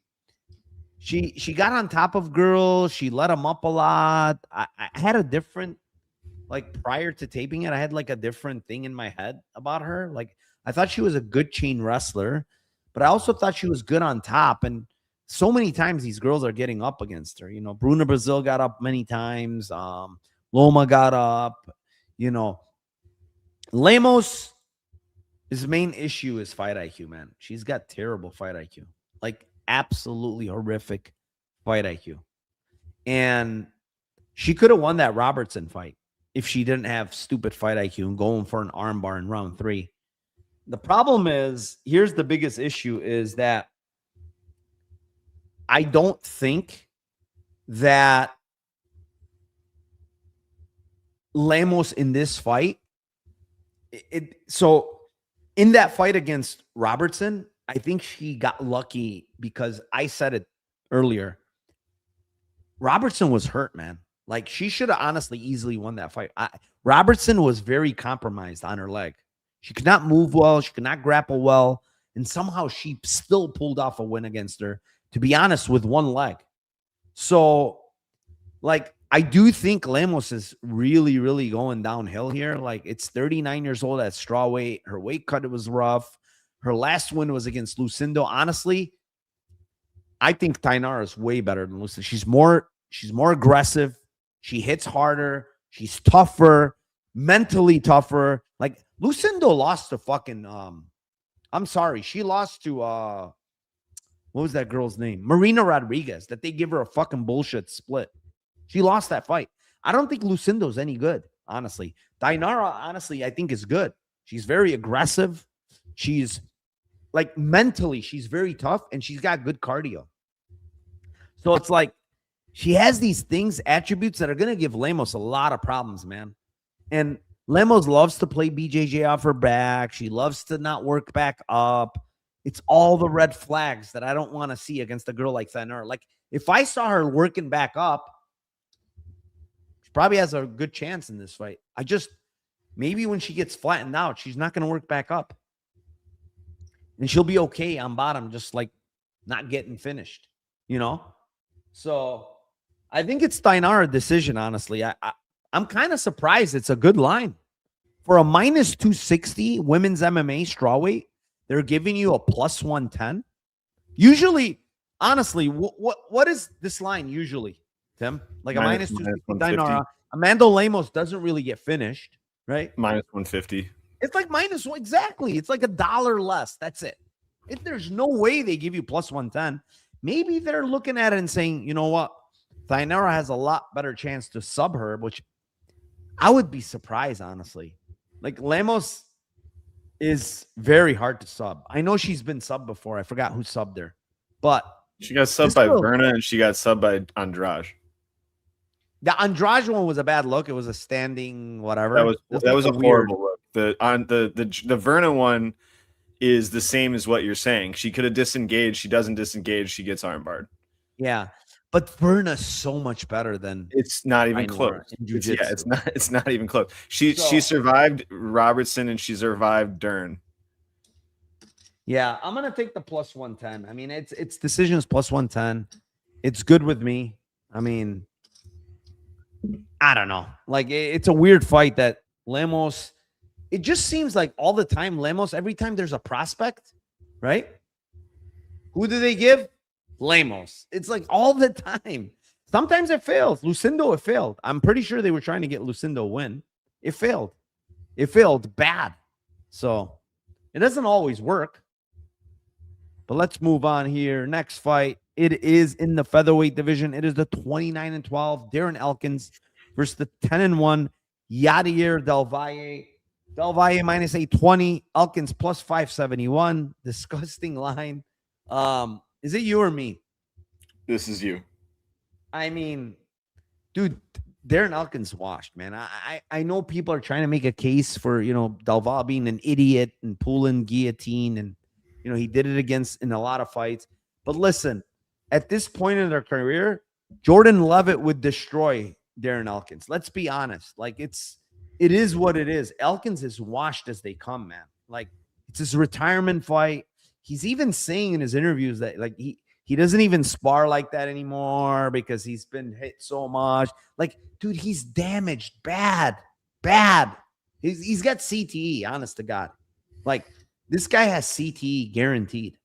got on top of girls. She let them up a lot. I had a different, like prior to taping it, I had like a different thing in my head about her. Like I thought she was a good chain wrestler, but I also thought she was good on top. And so many times these girls are getting up against her. Bruna Brazil got up many times. Loma got up. Lemos. His main issue is fight IQ, man. She's got terrible fight IQ, like absolutely horrific fight IQ. And she could have won that Robertson fight if she didn't have stupid fight IQ and going for an armbar in round 3. The problem is, here's the biggest issue, is that I don't think that Lemos in this fight, so in that fight against Robertson, I think she got lucky because I said it earlier. Robertson was hurt, man. Like she should have honestly easily won that fight. Robertson was very compromised on her leg. She could not move well. She could not grapple well. And somehow she still pulled off a win against her, to be honest, with one leg. So, like, I do think Lemos is really, really going downhill here. Like, it's 39 years old at straw weight. Her weight cut, it was rough. Her last win was against Lucindo. Honestly, I think Thainara is way better than Lucindo. She's more aggressive. She hits harder. She's tougher, mentally tougher. Like, Lucindo lost to fucking, I'm sorry. She lost to, what was that girl's name? Marina Rodriguez, that they give her a fucking bullshit split. She lost that fight. I don't think Lucindo's any good, honestly. Thainara, honestly, I think is good. She's very aggressive. She's like mentally, she's very tough, and she's got good cardio. So it's like she has these things, attributes that are going to give Lemos a lot of problems, man. And Lemos loves to play BJJ off her back. She loves to not work back up. It's all the red flags that I don't want to see against a girl like Thainara. Like, if I saw her working back up, probably has a good chance in this fight. Maybe when she gets flattened out, she's not going to work back up. And she'll be okay on bottom, just like not getting finished, So I think it's Thainara decision, honestly. I'm kind of surprised it's a good line. For a minus 260 women's MMA strawweight, they're giving you a plus 110. Usually, honestly, what is this line usually? Tim, like a minus 250 Thainara. Amanda Lemos doesn't really get finished, right? Minus 150. It's like minus one, exactly. It's like $1 less. That's it. If there's no way they give you plus 110, maybe they're looking at it and saying, you know what? Thainara has a lot better chance to sub her, which I would be surprised, honestly. Like Lemos is very hard to sub. I know she's been subbed before. I forgot who subbed her, but she got subbed by Berna and she got subbed by Andrade. The Andrade one was a bad look. It was a standing whatever. That was a horrible look. The Verna one, is the same as what you're saying. She could have disengaged. She doesn't disengage. She gets armbarred. Yeah. But Verna's so much better than It's not even close. in jiu-jitsu. It's not even close. She survived Robertson and she survived Dern. Yeah, I'm gonna take the plus 110. I mean, it's decisions plus 110. It's good with me. I mean, I don't know. Like, it's a weird fight that Lemos. It just seems like all the time, Lemos, every time there's a prospect, right? Who do they give? Lemos. It's like all the time. Sometimes it fails. Lucindo, it failed. I'm pretty sure they were trying to get Lucindo win. It failed. It failed bad. So it doesn't always work. But let's move on here. Next fight. It is in the featherweight division. It is the 29-12 Darren Elkins versus the 10-1 Yadier Del Valle. Del Valle minus 820. Elkins plus 571. Disgusting line. Is it you or me? This is you. I mean, dude, Darren Elkins washed, man. I know people are trying to make a case for, Del Valle being an idiot and pulling guillotine, and he did it in a lot of fights. But listen, at this point in their career, Jordan Levitt would destroy Darren Elkins. Let's be honest. Like, it is what it is. Elkins is washed as they come, man. Like, it's his retirement fight. He's even saying in his interviews that, like, he doesn't even spar like that anymore because he's been hit so much. Like, dude, he's damaged bad. He's got CTE, honest to God. Like, this guy has CTE guaranteed,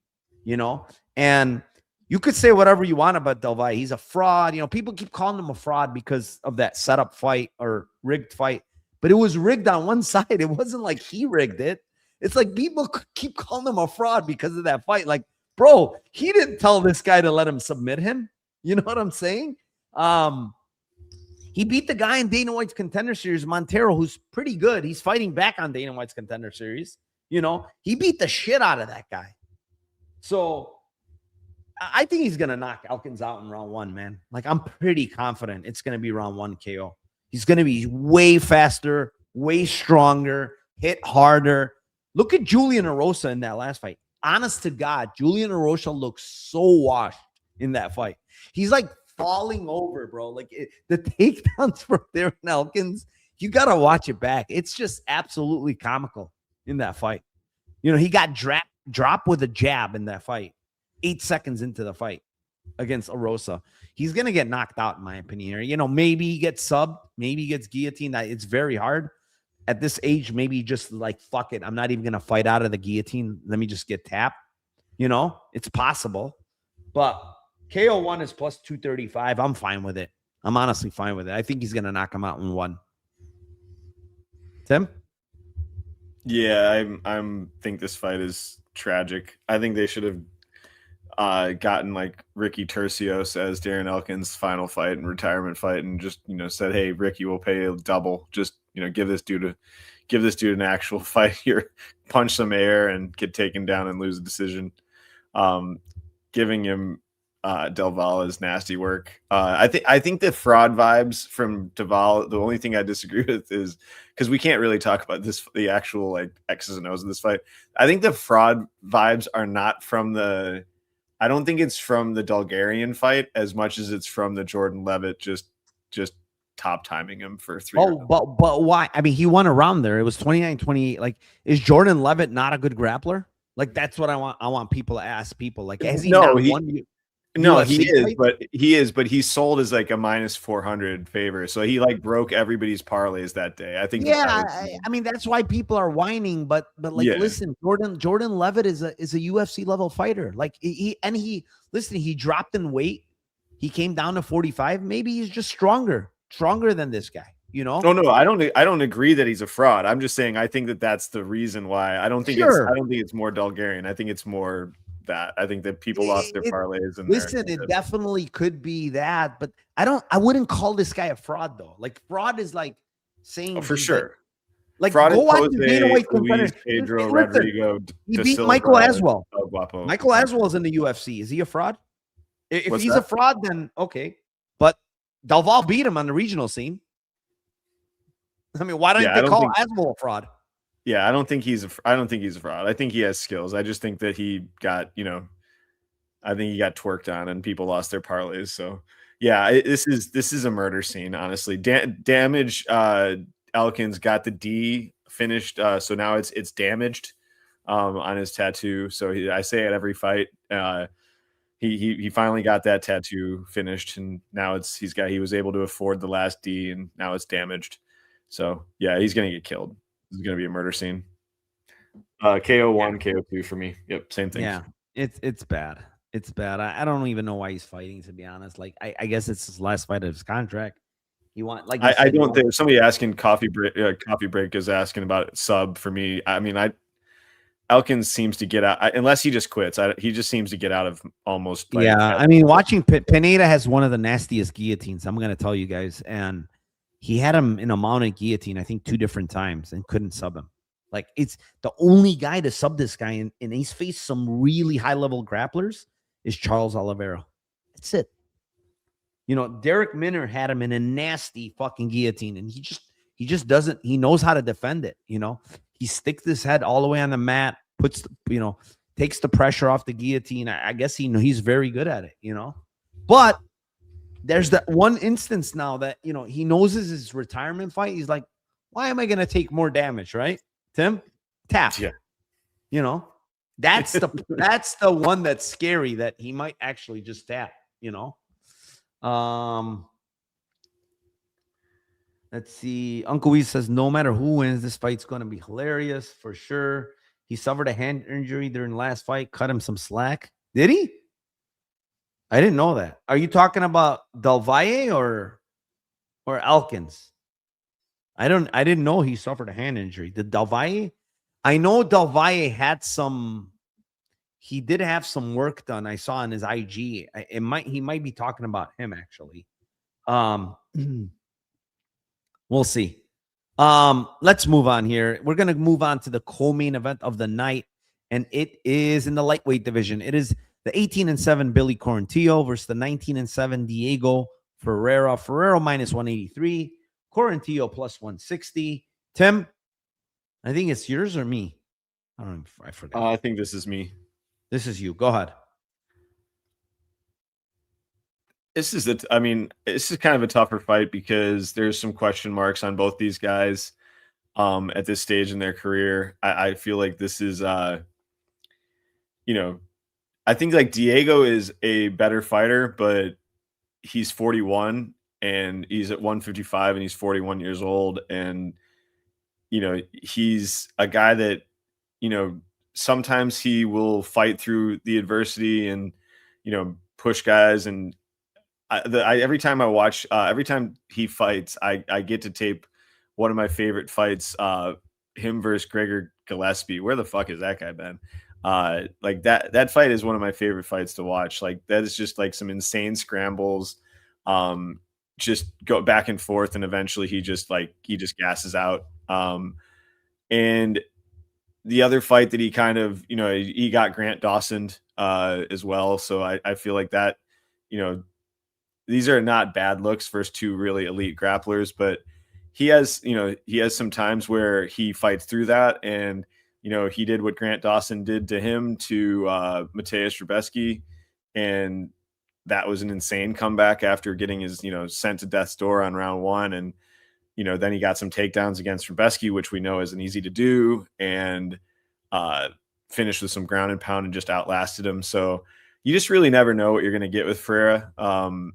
and you could say whatever you want about Del Valle. He's a fraud. People keep calling him a fraud because of that setup fight or rigged fight, but it was rigged on one side. It wasn't like he rigged it. It's like people keep calling him a fraud because of that fight. Like, bro, he didn't tell this guy to let him submit him. You know what I'm saying? He beat the guy in Dana White's Contender Series, Montero, who's pretty good. He's fighting back on Dana White's Contender Series. He beat the shit out of that guy. So I think he's going to knock Elkins out in round 1, man. Like, I'm pretty confident it's going to be round 1 KO. He's going to be way faster, way stronger, hit harder. Look at Julian Erosa in that last fight. Honest to God, Julian Erosa looks so washed in that fight. He's like falling over, bro. Like, the takedowns from Darren Elkins, you got to watch it back. It's just absolutely comical in that fight. He got dropped with a jab in that fight 8 seconds into the fight against Erosa. He's going to get knocked out, in my opinion. Maybe he gets subbed. Maybe he gets guillotined. It's very hard. At this age, maybe just like, fuck it. I'm not even going to fight out of the guillotine. Let me just get tapped. It's possible. But KO 1 is plus 235. I'm fine with it. I'm honestly fine with it. I think he's going to knock him out in 1. Tim? Yeah, I'm think this fight is tragic. I think they should have gotten like Ricky Tercios as Darren Elkins' final fight and retirement fight, and just said, hey, Ricky, we'll pay a double. Just give this dude an actual fight here, punch some air and get taken down and lose a decision. Giving him Del Valle's nasty work. I think the fraud vibes from Del Valle, the only thing I disagree with is, because we can't really talk about the actual like X's and O's of this fight. I think the fraud vibes are not from I don't think it's from the Bulgarian fight as much as it's from the Jordan Levitt just top timing him for 3 rounds. But why? I mean, he won a round there. It was 29-28. Like, is Jordan Levitt not a good grappler? Like, that's what I want. I want people to ask people. Like, has he not won? No, he is, but he's sold as like a minus 400 favor. So he like broke everybody's parlays that day. I think. Yeah, I mean, that's why people are whining. But like, listen, Jordan Levitt is a UFC level fighter. Like, he dropped in weight. He came down to 45. Maybe he's just stronger than this guy. No, I don't agree that he's a fraud. I'm just saying I think that's the reason why. I don't think it's more Bulgarian. I think it's more that. I think that people lost their parlays. And it definitely could be that, but I wouldn't call this guy a fraud though. Like, fraud is like saying for sure. Like, go watch the Dana White Luis, Pedro, Rodrigo. He beat Michael Aswell. Michael Aswell is in the UFC. Is he a fraud? If he's a fraud, then okay. But Del Valle beat him on the regional scene. I mean, why don't they call Aswell a fraud? Yeah, I don't think he's a fraud. I think he has skills. I just think that he got, I think he got twerked on and people lost their parlays. So yeah, this is a murder scene, honestly. Damage Elkins got the D finished, so now it's damaged on his tattoo. So I say at every fight, he finally got that tattoo finished, and now he was able to afford the last D, and now it's damaged. So yeah, he's gonna get killed. This is gonna be a murder scene. KO1, KO2 for me. Yep, same thing. Yeah, it's bad. It's bad. I don't even know why he's fighting, to be honest. Like, I guess it's his last fight of his contract. He want like I don't think somebody asking coffee break is asking about sub for me. I mean, Elkins seems to get out unless he just quits. He just seems to get out of almost. Like, yeah, I mean, watching Pineda has one of the nastiest guillotines. I'm going to tell you guys, and he had him in a mounted guillotine, I think 2 different times, and couldn't sub him. Like, it's the only guy to sub this guy, and he's faced some really high level grapplers. Is Charles Oliveira. That's it. Derek Minner had him in a nasty fucking guillotine, and he just doesn't. He knows how to defend it. He sticks his head all the way on the mat, takes the pressure off the guillotine. I guess he's very good at it. But there's that one instance now that he knows is his retirement fight. He's like, why am I going to take more damage, right? Tim, tap. Yeah. That's the one that's scary, that he might actually just tap. Let's see. Uncle Wee says, no matter who wins, this fight's going to be hilarious for sure. He suffered a hand injury during the last fight, cut him some slack. Did he? I didn't know that. Are you talking about Del Valle or Elkins? I didn't know he suffered a hand injury. Did Del Valle? I know Del Valle he did have some work done. I saw on his IG. He might be talking about him, actually. We'll see. Let's move on here. We're going to move on to the co-main event of the night, and it is in the lightweight division. It is the 18-7 Billy Quarantillo versus the 19-7 Diego Ferreira. Ferreira minus 183, Quarantillo plus 160. Tim, I think it's yours or me. I don't know. I forgot. I think this is me. This is you. Go ahead. This is kind of a tougher fight because there's some question marks on both these guys at this stage in their career. I feel like this is, I think like Diego is a better fighter, but he's 41 and he's at 155 and he's 41 years old. And, he's a guy that, sometimes he will fight through the adversity and, push guys. And every time he fights, I get to tape one of my favorite fights, him versus Gregor Gillespie. Where the fuck is that guy been? Like that fight is one of my favorite fights to watch. Like, that is just like some insane scrambles, just go back and forth, and eventually he just gasses out. And the other fight that he kind of, he got Grant Dawson as well. So I feel like that, these are not bad looks versus 2 really elite grapplers, but he has some times where he fights through that. And, he did what Grant Dawson did to him to Mateusz Rebecki. And that was an insane comeback after getting his, sent to death's door on round 1. And, then he got some takedowns against Rebecki, which we know isn't easy to do, and finished with some ground and pound and just outlasted him. So you just really never know what you're going to get with Ferreira. And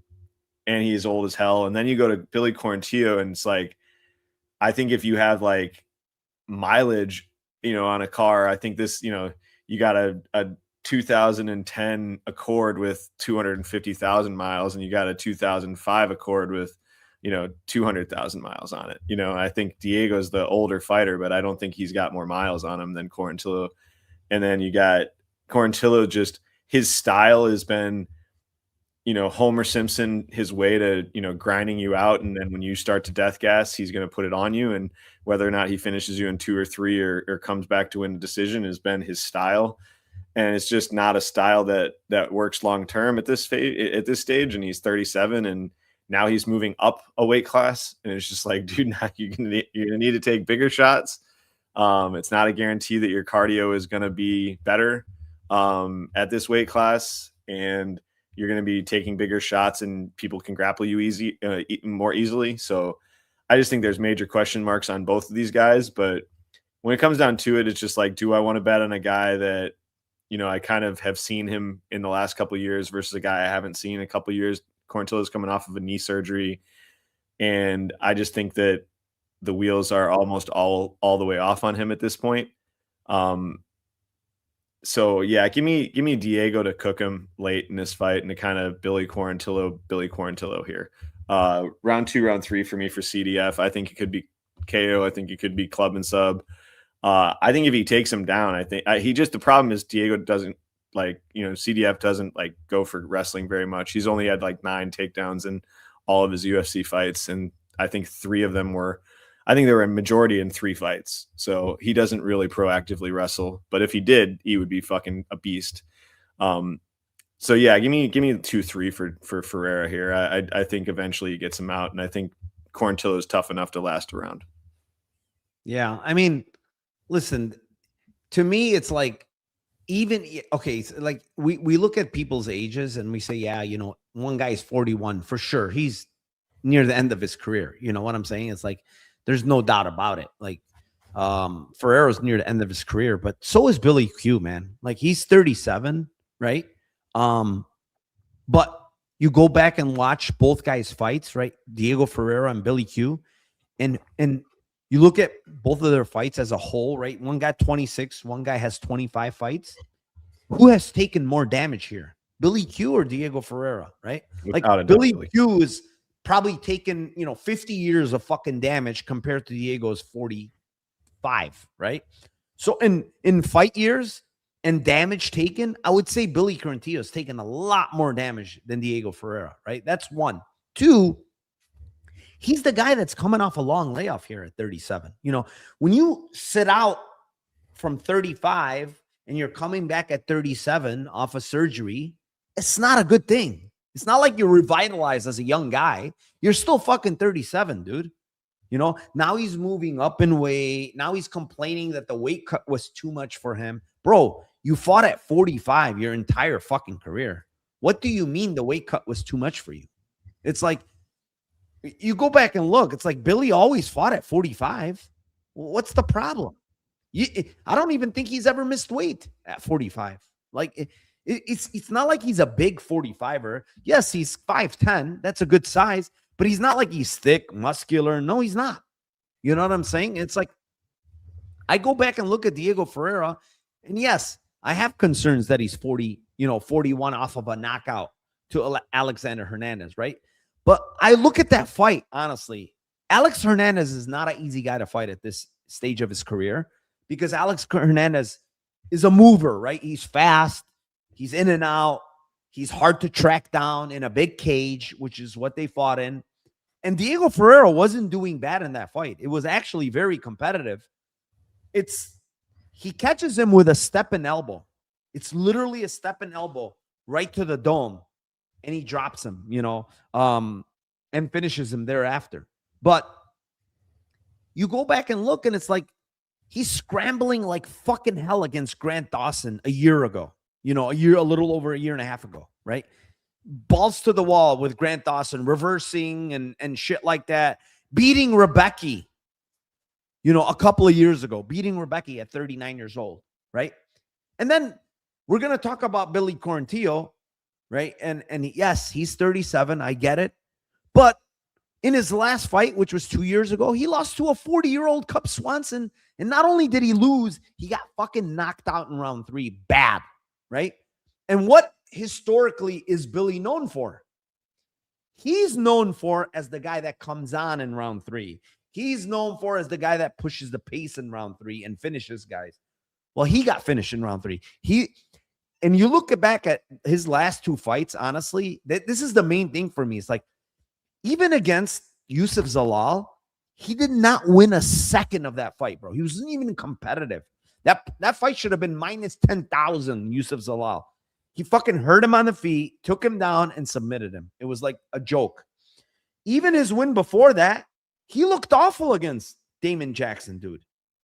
he's old as hell. And then you go to Billy Quarantillo, and it's like, I think if you have like mileage, on a car, I think this, you got a 2010 Accord with 250,000 miles, and you got a 2005 Accord with, 200,000 miles on it. I think Diego's the older fighter, but I don't think he's got more miles on him than Quarantillo. And then you got Quarantillo, just his style has been, Homer Simpson, his way to, grinding you out. And then when you start to death gas, he's going to put it on you. And whether or not he finishes you in 2 or 3 or comes back to win the decision has been his style. And it's just not a style that works long-term at this stage. And he's 37, and now he's moving up a weight class. And it's just like, dude, now you're going to need to take bigger shots. It's not a guarantee that your cardio is going to be better at this weight class, and you're going to be taking bigger shots and people can grapple you more easily. So I just think there's major question marks on both of these guys. But when it comes down to it, it's just like, do I want to bet on a guy that, I kind of have seen him in the last couple of years versus a guy I haven't seen in a couple of years? Quarantillo's coming off of a knee surgery. And I just think that the wheels are almost all the way off on him at this point. So yeah, give me Diego to cook him late in this fight and to kind of Billy Quarantillo here. Round 2, round 3 for me for CDF. I think it could be KO. I think it could be club and sub. I think if he takes him down, I think the problem is Diego doesn't CDF doesn't go for wrestling very much. He's only had 9 takedowns in all of his UFC fights. And I think 3 of them they were a majority in 3 fights. So he doesn't really proactively wrestle, but if he did, he would be fucking a beast. So yeah, give me 2-3 for Ferreira here. I think eventually he gets him out, and I think Quarantillo is tough enough to last around. Yeah, I mean, listen, to me, it's we look at people's ages and we say, yeah, one guy's 41 for sure. He's near the end of his career. You know what I'm saying? It's there's no doubt about it. Ferreira's near the end of his career, but so is Billy Q, man. He's 37, right? But you go back and watch both guys' fights, right? Diego Ferreira and Billy Q, and you look at both of their fights as a whole, right? One guy 26, one guy has 25 fights. Who has taken more damage here? Billy Q or Diego Ferreira, right? Billy Q is probably taken, 50 years of fucking damage compared to Diego's 45, right? So in fight years and damage taken, I would say Billy Quarantillo has taken a lot more damage than Diego Ferreira, right? That's 1. 2, he's the guy that's coming off a long layoff here at 37. When you sit out from 35 and you're coming back at 37 off a surgery, it's not a good thing. It's not like you're revitalized as a young guy. You're still fucking 37, dude. Now he's moving up in weight. Now he's complaining that the weight cut was too much for him. Bro, you fought at 45 your entire fucking career. What do you mean the weight cut was too much for you? It's you go back and look. It's Billy always fought at 45. What's the problem? I don't even think he's ever missed weight at 45. It's not like he's a big 45er. Yes, he's 5'10". That's a good size, but he's not like he's thick, muscular. No, he's not. You know what I'm saying? It's I go back and look at Diego Ferreira, and yes, I have concerns that he's 41 off of a knockout to Alexander Hernandez, right? But I look at that fight, honestly. Alex Hernandez is not an easy guy to fight at this stage of his career because Alex Hernandez is a mover, right? He's fast. He's in and out. He's hard to track down in a big cage, which is what they fought in. And Diego Ferreira wasn't doing bad in that fight. It was actually very competitive. He catches him with a step and elbow. It's literally a step and elbow right to the dome. And he drops him, and finishes him thereafter. But you go back and look, and it's he's scrambling like fucking hell against Grant Dawson a year ago. A little over a year and a half ago, right? Balls to the wall with Grant Dawson, reversing and shit like that. Beating Rebecca, a couple of years ago. Beating Rebecca at 39 years old, right? And then we're going to talk about Billy Quarantillo, right? And yes, he's 37. I get it. But in his last fight, which was 2 years ago, he lost to a 40-year-old Cub Swanson. And not only did he lose, he got fucking knocked out in round 3. Bad, right? And what historically is Billy known for? He's known for as the guy that comes on in round 3. He's known for as the guy that pushes the pace in round 3 and finishes guys. Well, he got finished in round 3. And you look back at his last 2 fights, honestly, this is the main thing for me. It's even against Yusuf Zalal, he did not win a second of that fight, bro. He wasn't even competitive. That fight should have been minus 10,000, Yusuf Zalal. He fucking hurt him on the feet, took him down, and submitted him. It was like a joke. Even his win before that, he looked awful against Damon Jackson, dude.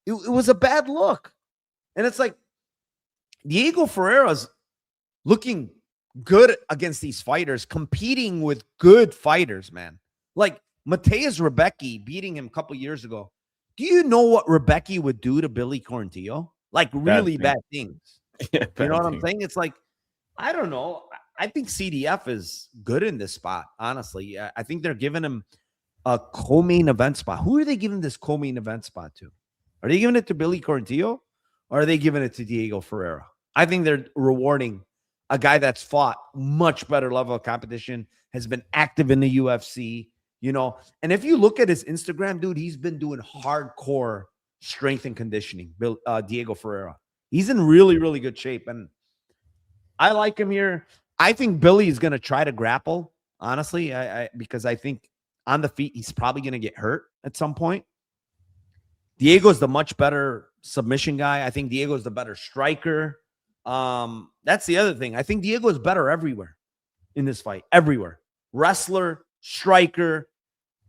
it was a bad look. And it's like Diego Ferreira's looking good against these fighters, competing with good fighters, man. Like Mateus Rebecki beating him a couple years ago. Do you know what Rebecki would do to Billy Quarantillo? Like really bad things. Yeah, you know what I'm saying? It's like, I don't know. I think CDF is good in this spot, honestly. I think they're giving him a co-main event spot. Who are they giving this co-main event spot to? Are they giving it to Billy Quarantillo or are they giving it to Diego Ferreira? I think they're rewarding a guy that's fought much better level of competition, has been active in the UFC, you know. And if you look at his Instagram, dude, he's been doing hardcore strength and conditioning, Diego Ferreira. He's in really, really good shape. And I like him here. I think Billy is going to try to grapple, honestly, because I think on the feet, he's probably going to get hurt at some point. Diego's the much better submission guy. I think Diego's the better striker. That's the other thing. I think Diego is better everywhere in this fight. Everywhere. Wrestler, striker,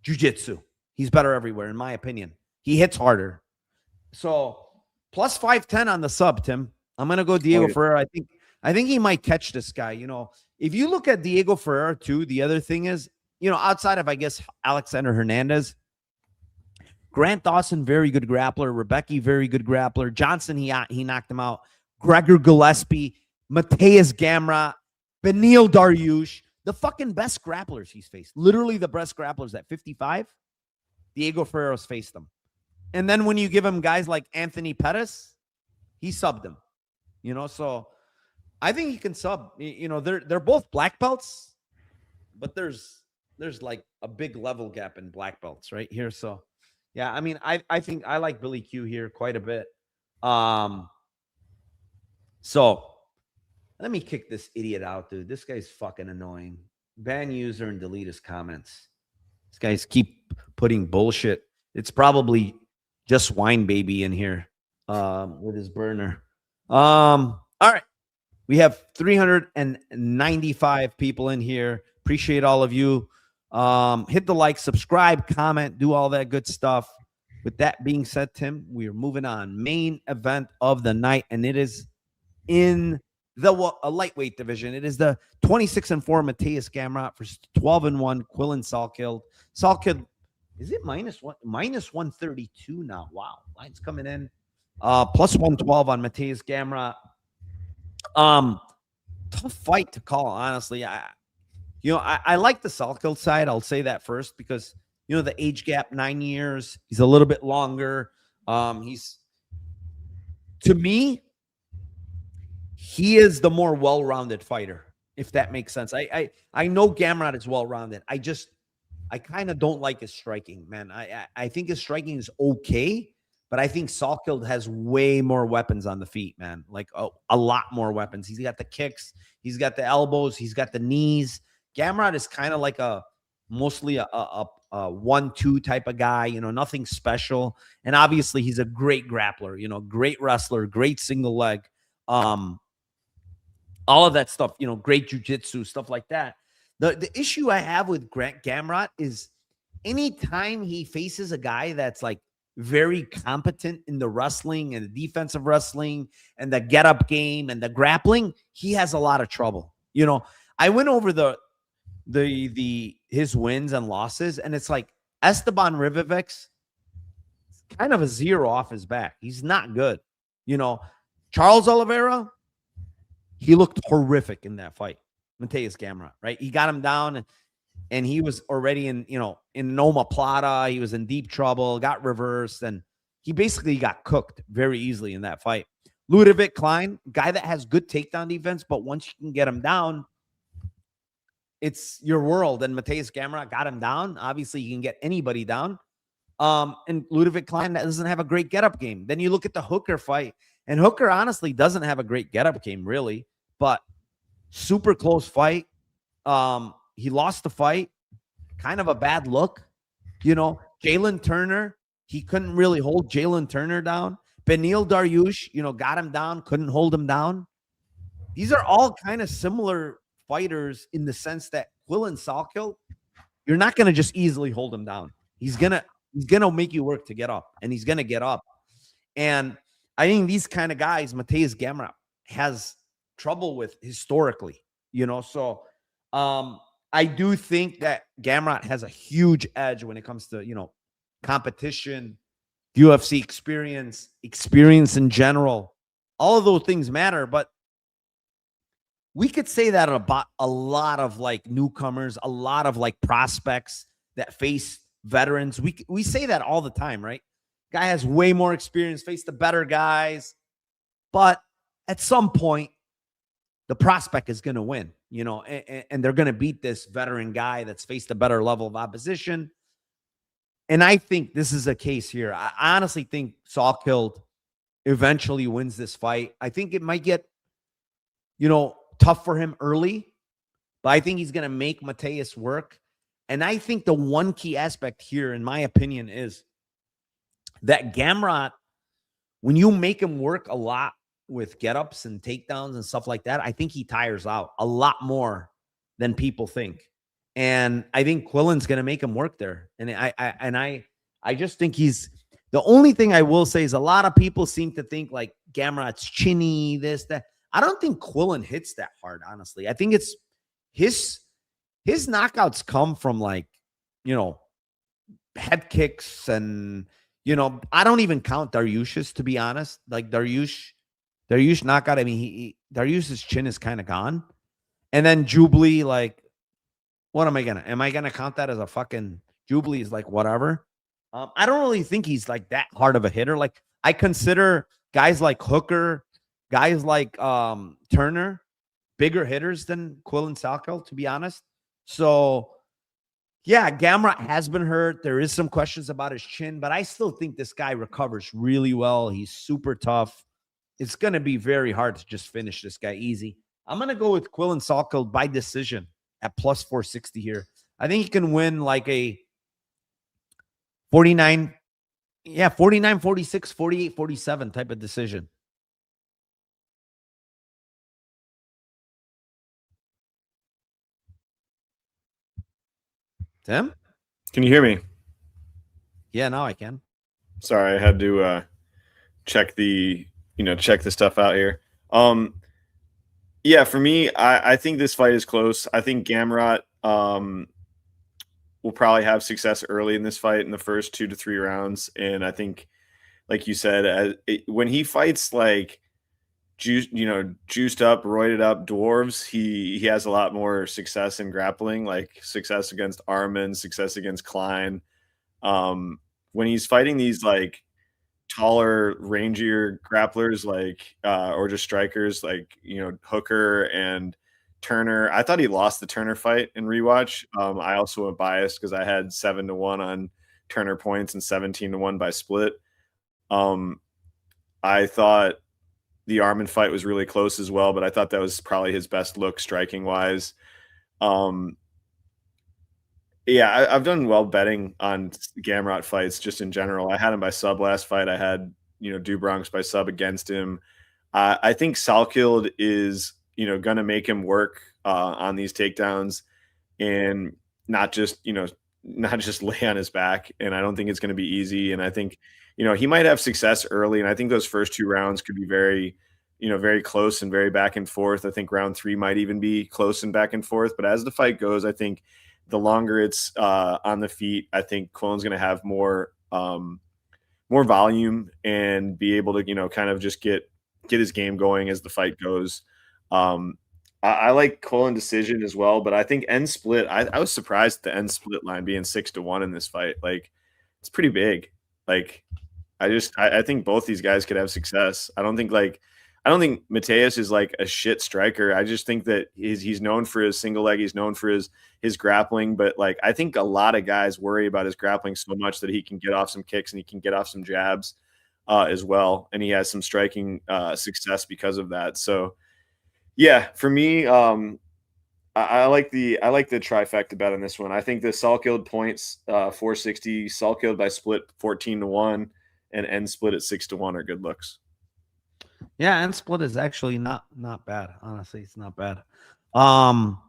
jiu-jitsu. He's better everywhere, in my opinion. He hits harder. So plus 510 on the sub, Tim. I'm going to go Diego Ferreira. I think he might catch this guy. You know, if you look at Diego Ferreira too, the other thing is, you know, outside of, I guess, Alexander Hernandez, Grant Dawson, very good grappler. Rebecki, very good grappler. Johnson, he knocked him out. Gregor Gillespie, Mateus Gamrot, Beneil Dariush, the fucking best grapplers he's faced. Literally the best grapplers at 55. Diego Ferreira's faced them. And then when you give him guys like Anthony Pettis, he subbed them. You know, so I think he can sub. You know, they're both black belts, but there's like a big level gap in black belts right here. So yeah, I mean, I think I like Billy Q here quite a bit. So let me kick this idiot out, dude. This guy's fucking annoying. Ban user and delete his comments. These guys keep putting bullshit. It's probably just Wine Baby in here with his burner. All right. We have 395 people in here. Appreciate all of you. Hit the like, subscribe, comment, do all that good stuff. With that being said, Tim, we are moving on. Main event of the night, and it is in the lightweight division. It is the 26-4 Mateus Gamrot for 12-1 Quillen Salkilld. Salkilld, is it minus 132 now? Wow, line's coming in. Plus 112 on Mateus Gamrot. Tough fight to call, honestly. I like the Salkilld side. I'll say that first because, you know, the age gap, 9 years. He's a little bit longer. To me, he is the more well-rounded fighter, if that makes sense. I know Gamrot is well-rounded. I kind of don't like his striking, man. I think his striking is okay, but I think Salkilld has way more weapons on the feet, man. Like a lot more weapons. He's got the kicks. He's got the elbows. He's got the knees. Gamrot is kind of like mostly a 1-2 type of guy, you know, nothing special. And obviously he's a great grappler, you know, great wrestler, great single leg. All of that stuff, you know, great jiu-jitsu, stuff like that. The issue I have with Grant Gamrot is anytime he faces a guy that's like very competent in the wrestling and the defensive wrestling and the get-up game and the grappling, he has a lot of trouble. You know, I went over his wins and losses, and it's like Esteban Rivovic's kind of a zero off his back. He's not good. You know, Charles Oliveira, he looked horrific in that fight. Mateus Gamrot, right? He got him down, and he was already in omoplata. He was in deep trouble, got reversed, and he basically got cooked very easily in that fight. Ludovic Klein, guy that has good takedown defense, but once you can get him down, it's your world. And Mateus Gamrot got him down. Obviously, you can get anybody down. And Ludovic Klein doesn't have a great get-up game. Then you look at the Hooker fight, and Hooker honestly doesn't have a great get-up game, really, but super close fight. He lost the fight. Kind of a bad look. You know, Jalen Turner, he couldn't really hold Jalen Turner down. Beneil Dariush, you know, got him down, couldn't hold him down. These are all kind of similar fighters in the sense that Quillen Salkilld, you're not going to just easily hold him down. He's going to make you work to get up, and he's going to get up. And I think these kind of guys, Mateusz Gamrot has trouble with historically, So I do think that Gamrot has a huge edge when it comes to, competition, UFC experience in general. All of those things matter, but we could say that about a lot of like newcomers, a lot of like prospects that face veterans. We say that all the time, right? Guy has way more experience, face the better guys, but at some point, the prospect is going to win, and they're going to beat this veteran guy that's faced a better level of opposition. And I think this is a case here. I honestly think Salkilld eventually wins this fight. I think it might get, tough for him early, but I think he's going to make Mateusz work. And I think the one key aspect here, in my opinion, is that Gamrot, when you make him work a lot with get-ups and takedowns and stuff like that, I think he tires out a lot more than people think. And I think Quillen's going to make him work there. And I just think he's the only thing I will say is a lot of people seem to think like Gamrot's chinny, this, that. I don't think Quillen hits that hard, honestly. I think it's his knockouts come from like, head kicks and, I don't even count Dariush's, to be honest. Like Dariush knockout. I mean, Dariush's chin is kind of gone. And then Jubilee, like, am I gonna count that as a fucking Jubilee is like whatever. I don't really think he's like that hard of a hitter. Like I consider guys like Hooker, guys like Turner, bigger hitters than Quillen Salkilld, to be honest. So yeah, Gamrot has been hurt. There is some questions about his chin, but I still think this guy recovers really well. He's super tough. It's going to be very hard to just finish this guy easy. I'm going to go with Quillen Salkilld by decision at plus 460 here. I think he can win like a 49, 46, 48, 47 type of decision. Tim? Can you hear me? Yeah, now I can. Sorry, I had to check the stuff out here. Yeah, for me, I think this fight is close. I think Gamrot will probably have success early in this fight in the first 2 to 3 rounds. And I think, like you said, when he fights like juiced up, roided up dwarves, he has a lot more success in grappling, like success against Arman, success against Klein. When he's fighting these like taller, rangier grapplers, like or just strikers, like Hooker and Turner. I thought he lost the Turner fight in rewatch. I also went biased because I had 7-1 on Turner points and 17-1 by split. I thought the Arman fight was really close as well, but I thought that was probably his best look striking wise. Yeah, I've done well betting on Gamrot fights just in general. I had him by sub last fight. I had, Dubronx by sub against him. I think Salkilld is, going to make him work on these takedowns and not just lay on his back. And I don't think it's going to be easy. And I think, he might have success early. And I think those first 2 rounds could be very, very close and very back and forth. I think round 3 might even be close and back and forth. But as the fight goes, I think the longer it's on the feet, I think Quillen's going to have more volume and be able to, kind of just get his game going as the fight goes. I like Quillen decision as well, but I think end split. I was surprised at the end split line being 6-1 in this fight. Like, it's pretty big. Like, I think both these guys could have success. I don't think Mateusz is like a shit striker. I just think that he's known for his single leg. He's known for his grappling, but like, I think a lot of guys worry about his grappling so much that he can get off some kicks and he can get off some jabs as well. And he has some striking success because of that. So yeah, for me, I like the trifecta bet on this one. I think the Salkilld points 460, Salkilld by split 14-1, and end split at 6-1 are good looks. Yeah, end split is actually not bad. Honestly, it's not bad. All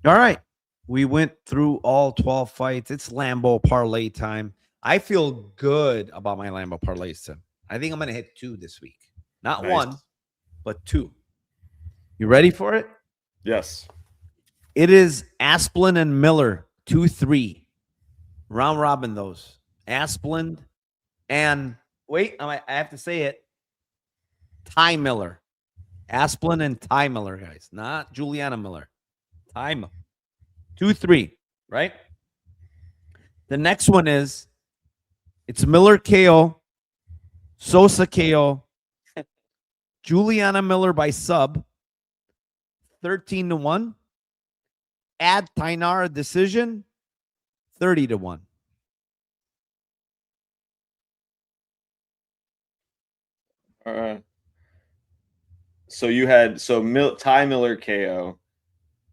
right. We went through all 12 fights. It's Lambo parlay time. I feel good about my Lambo parlays, Tim. I think I'm going to hit 2 this week. Not Nice. 1, but 2. You ready for it? Yes. It is Asplund and Miller, 2-3. Round robin those. Asplund and, wait, I have to say it, Ty Miller. Asplund and Ty Miller, guys. Not Juliana Miller. Ty Miller. 2-3, right? The next one is, it's Miller KO, Sosa KO, Juliana Miller by sub, 13-1. Add Tainara decision, 30-1. So you had Ty Miller KO,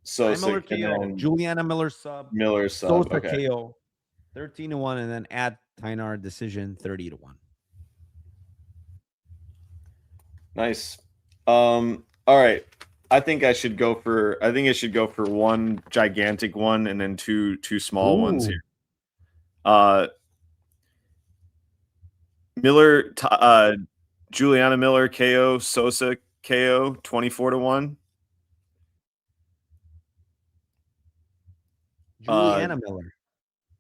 Ty Miller KO, Juliana Miller sub, Miller sub, Sosa okay. KO, 13-1, and then add Tainara decision, 30-1. Nice. All right. I think I should go for one gigantic one and then two small ones here. Juliana Miller KO, Sosa KO, 24-1.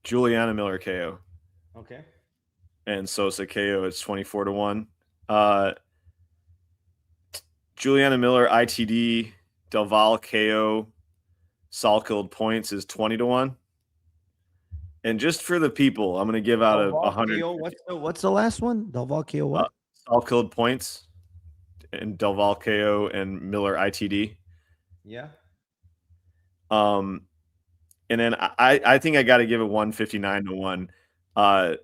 Juliana Miller KO. Okay. And Sosa KO, it's 24-1. Juliana Miller ITD, Del Valle KO, Salkilld points is 20-1. And just for the people, I'm going to give out 100. What's the last one? Del Valle KO what? Salkilld points and Del Valle KO and Miller ITD. Yeah. And then I think I got to give it 159-1.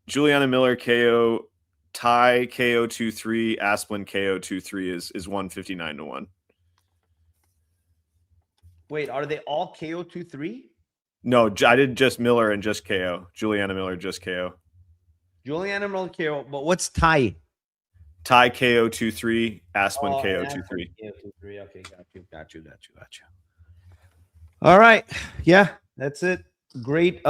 Juliana Miller KO, Ty KO 2-3, Asplund KO 2-3 is 159-1. Wait, are they all KO 2-3? No, I did just Miller and just KO. Juliana Miller just KO. Juliana Miller KO, but what's Ty? Ty KO 2-3, Asplund KO 2-3. Okay, got you. All right. Yeah, that's it. Great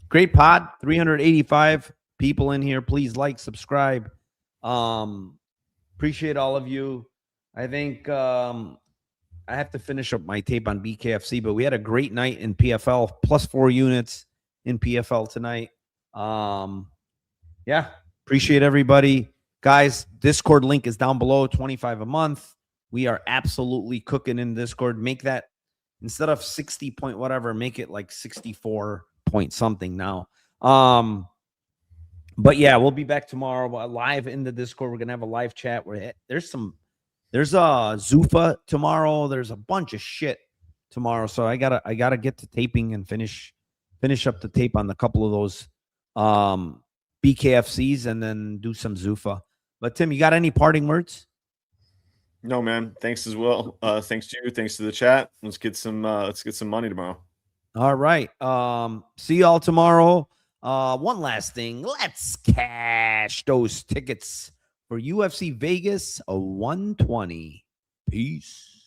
great pod. 385 people in here. Please like, subscribe. Appreciate all of you. I think I have to finish up my tape on BKFC, but we had a great night in PFL, +4 units in PFL tonight. Yeah, appreciate everybody. Guys, Discord link is down below, $25 a month. We are absolutely cooking in Discord. Make that, instead of 60 point whatever, make it like 64 point something now. But yeah, we'll be back tomorrow live in the Discord. We're gonna have a live chat where there's a Zuffa tomorrow. There's a bunch of shit tomorrow. So I gotta get to taping and finish up the tape on a couple of those BKFCs and then do some Zuffa. But Tim, you got any parting words? No, man. Thanks as well. Thanks to you. Thanks to the chat. Let's get some money tomorrow. All right. See y'all tomorrow. One last thing. Let's cash those tickets for UFC Vegas 120. Peace.